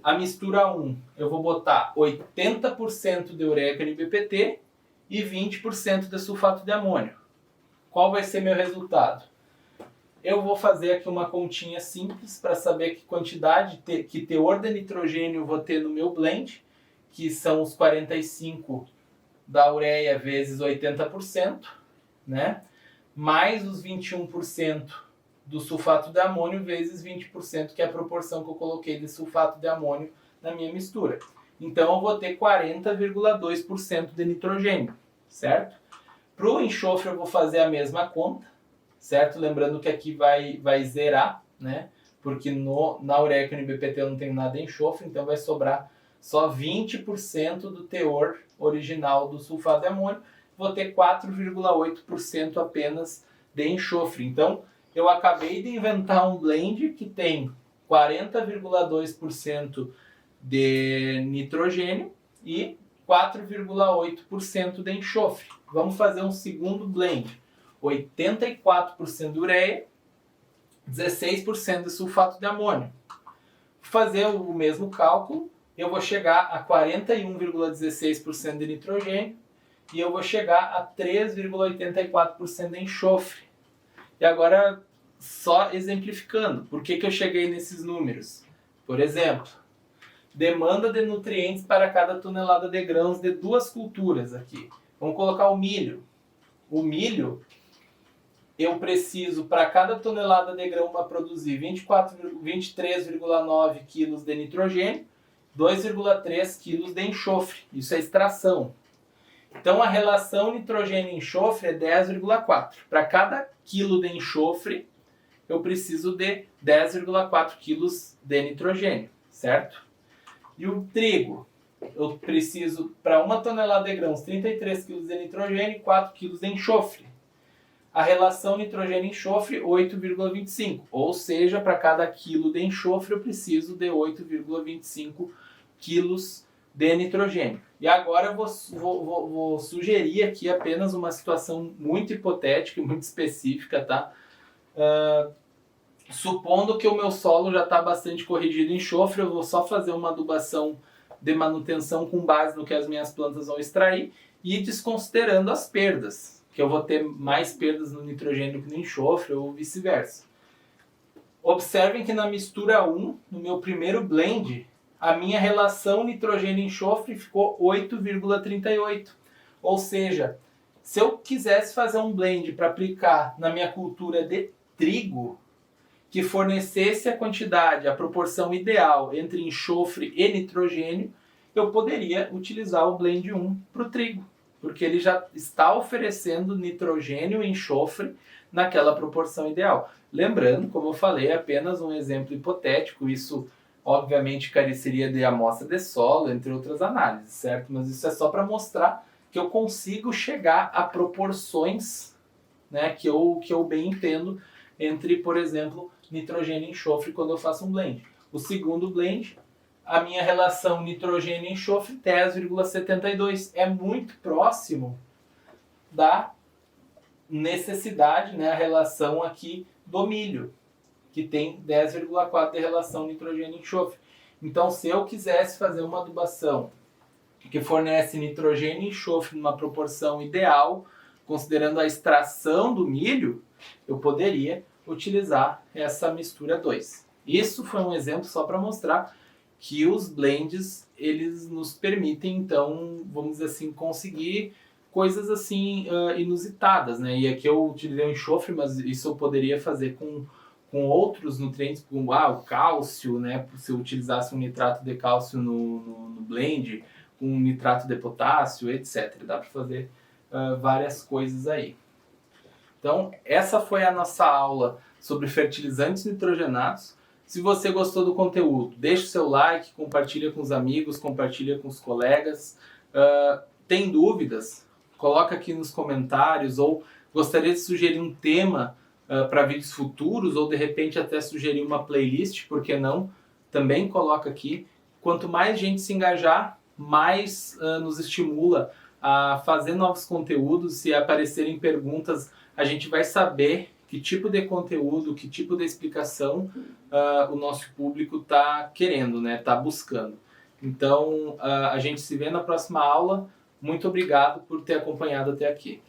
S1: A mistura 1, eu vou botar 80% de ureia com NBPT e 20% de sulfato de amônio. Qual vai ser meu resultado? Eu vou fazer aqui uma continha simples para saber que quantidade, que teor de nitrogênio eu vou ter no meu blend, que são os 45 da ureia vezes 80%, né? Mais os 21% do sulfato de amônio vezes 20%, que é a proporção que eu coloquei de sulfato de amônio na minha mistura. Então eu vou ter 40,2% de nitrogênio, certo? Para o enxofre eu vou fazer a mesma conta, certo? Lembrando que aqui vai zerar, né? Porque na ureia com NBPT eu não tenho nada de enxofre, então vai sobrar só 20% do teor original do sulfato de amônio. Vou ter 4,8% apenas de enxofre. Então, eu acabei de inventar um blend que tem 40,2% de nitrogênio e 4,8% de enxofre. Vamos fazer um segundo blend. 84% de ureia, 16% de sulfato de amônio. Fazer o mesmo cálculo, eu vou chegar a 41,16% de nitrogênio e eu vou chegar a 3,84% de enxofre. E agora, só exemplificando, por que eu cheguei nesses números? Por exemplo, demanda de nutrientes para cada tonelada de grãos de duas culturas aqui. Vamos colocar o milho. O milho, eu preciso, para cada tonelada de grão, para produzir 23,9 kg de nitrogênio, 2,3 kg de enxofre. Isso é extração. Então, a relação nitrogênio e enxofre é 10,4. Para cada quilo de enxofre, eu preciso de 10,4 kg de nitrogênio, certo? E o trigo, eu preciso, para uma tonelada de grãos, 33 kg de nitrogênio e 4 kg de enxofre. A relação nitrogênio e enxofre, 8,25. Ou seja, para cada quilo de enxofre, eu preciso de 8,25 quilos de nitrogênio. E agora eu vou sugerir aqui apenas uma situação muito hipotética e muito específica, tá? Supondo que o meu solo já está bastante corrigido em enxofre, eu vou só fazer uma adubação de manutenção com base no que as minhas plantas vão extrair e desconsiderando as perdas, que eu vou ter mais perdas no nitrogênio que no enxofre ou vice-versa. Observem que na mistura 1, no meu primeiro blend, a minha relação nitrogênio e enxofre ficou 8,38. Ou seja, se eu quisesse fazer um blend para aplicar na minha cultura de trigo, que fornecesse a quantidade, a proporção ideal entre enxofre e nitrogênio, eu poderia utilizar o blend 1 para o trigo, porque ele já está oferecendo nitrogênio e enxofre naquela proporção ideal. Lembrando, como eu falei, é apenas um exemplo hipotético, isso obviamente careceria de amostra de solo, entre outras análises, certo? Mas isso é só para mostrar que eu consigo chegar a proporções, né, que eu bem entendo entre, por exemplo, nitrogênio e enxofre quando eu faço um blend. O segundo blend, a minha relação nitrogênio e enxofre, 10,72. É muito próximo da necessidade, né, a relação aqui do milho, que tem 10,4 de relação nitrogênio e enxofre. Então, se eu quisesse fazer uma adubação que fornece nitrogênio e enxofre numa proporção ideal, considerando a extração do milho, eu poderia utilizar essa mistura 2. Isso foi um exemplo só para mostrar que os blends, eles nos permitem, então, vamos dizer assim, conseguir coisas assim inusitadas, né? E aqui eu utilizei o enxofre, mas isso eu poderia fazer com outros nutrientes, como o cálcio, né? Se eu utilizasse um nitrato de cálcio no blend, um nitrato de potássio, etc. Dá para fazer várias coisas aí. Então, essa foi a nossa aula sobre fertilizantes nitrogenados. Se você gostou do conteúdo, deixe o seu like, compartilha com os amigos, compartilha com os colegas. Tem dúvidas? Coloca aqui nos comentários, ou gostaria de sugerir um tema para vídeos futuros, ou de repente até sugerir uma playlist, por que não? Também coloca aqui. Quanto mais gente se engajar, mais nos estimula a fazer novos conteúdos. Se aparecerem perguntas, a gente vai saber que tipo de conteúdo, que tipo de explicação o nosso público está querendo, né? Está buscando. Então, a gente se vê na próxima aula. Muito obrigado por ter acompanhado até aqui.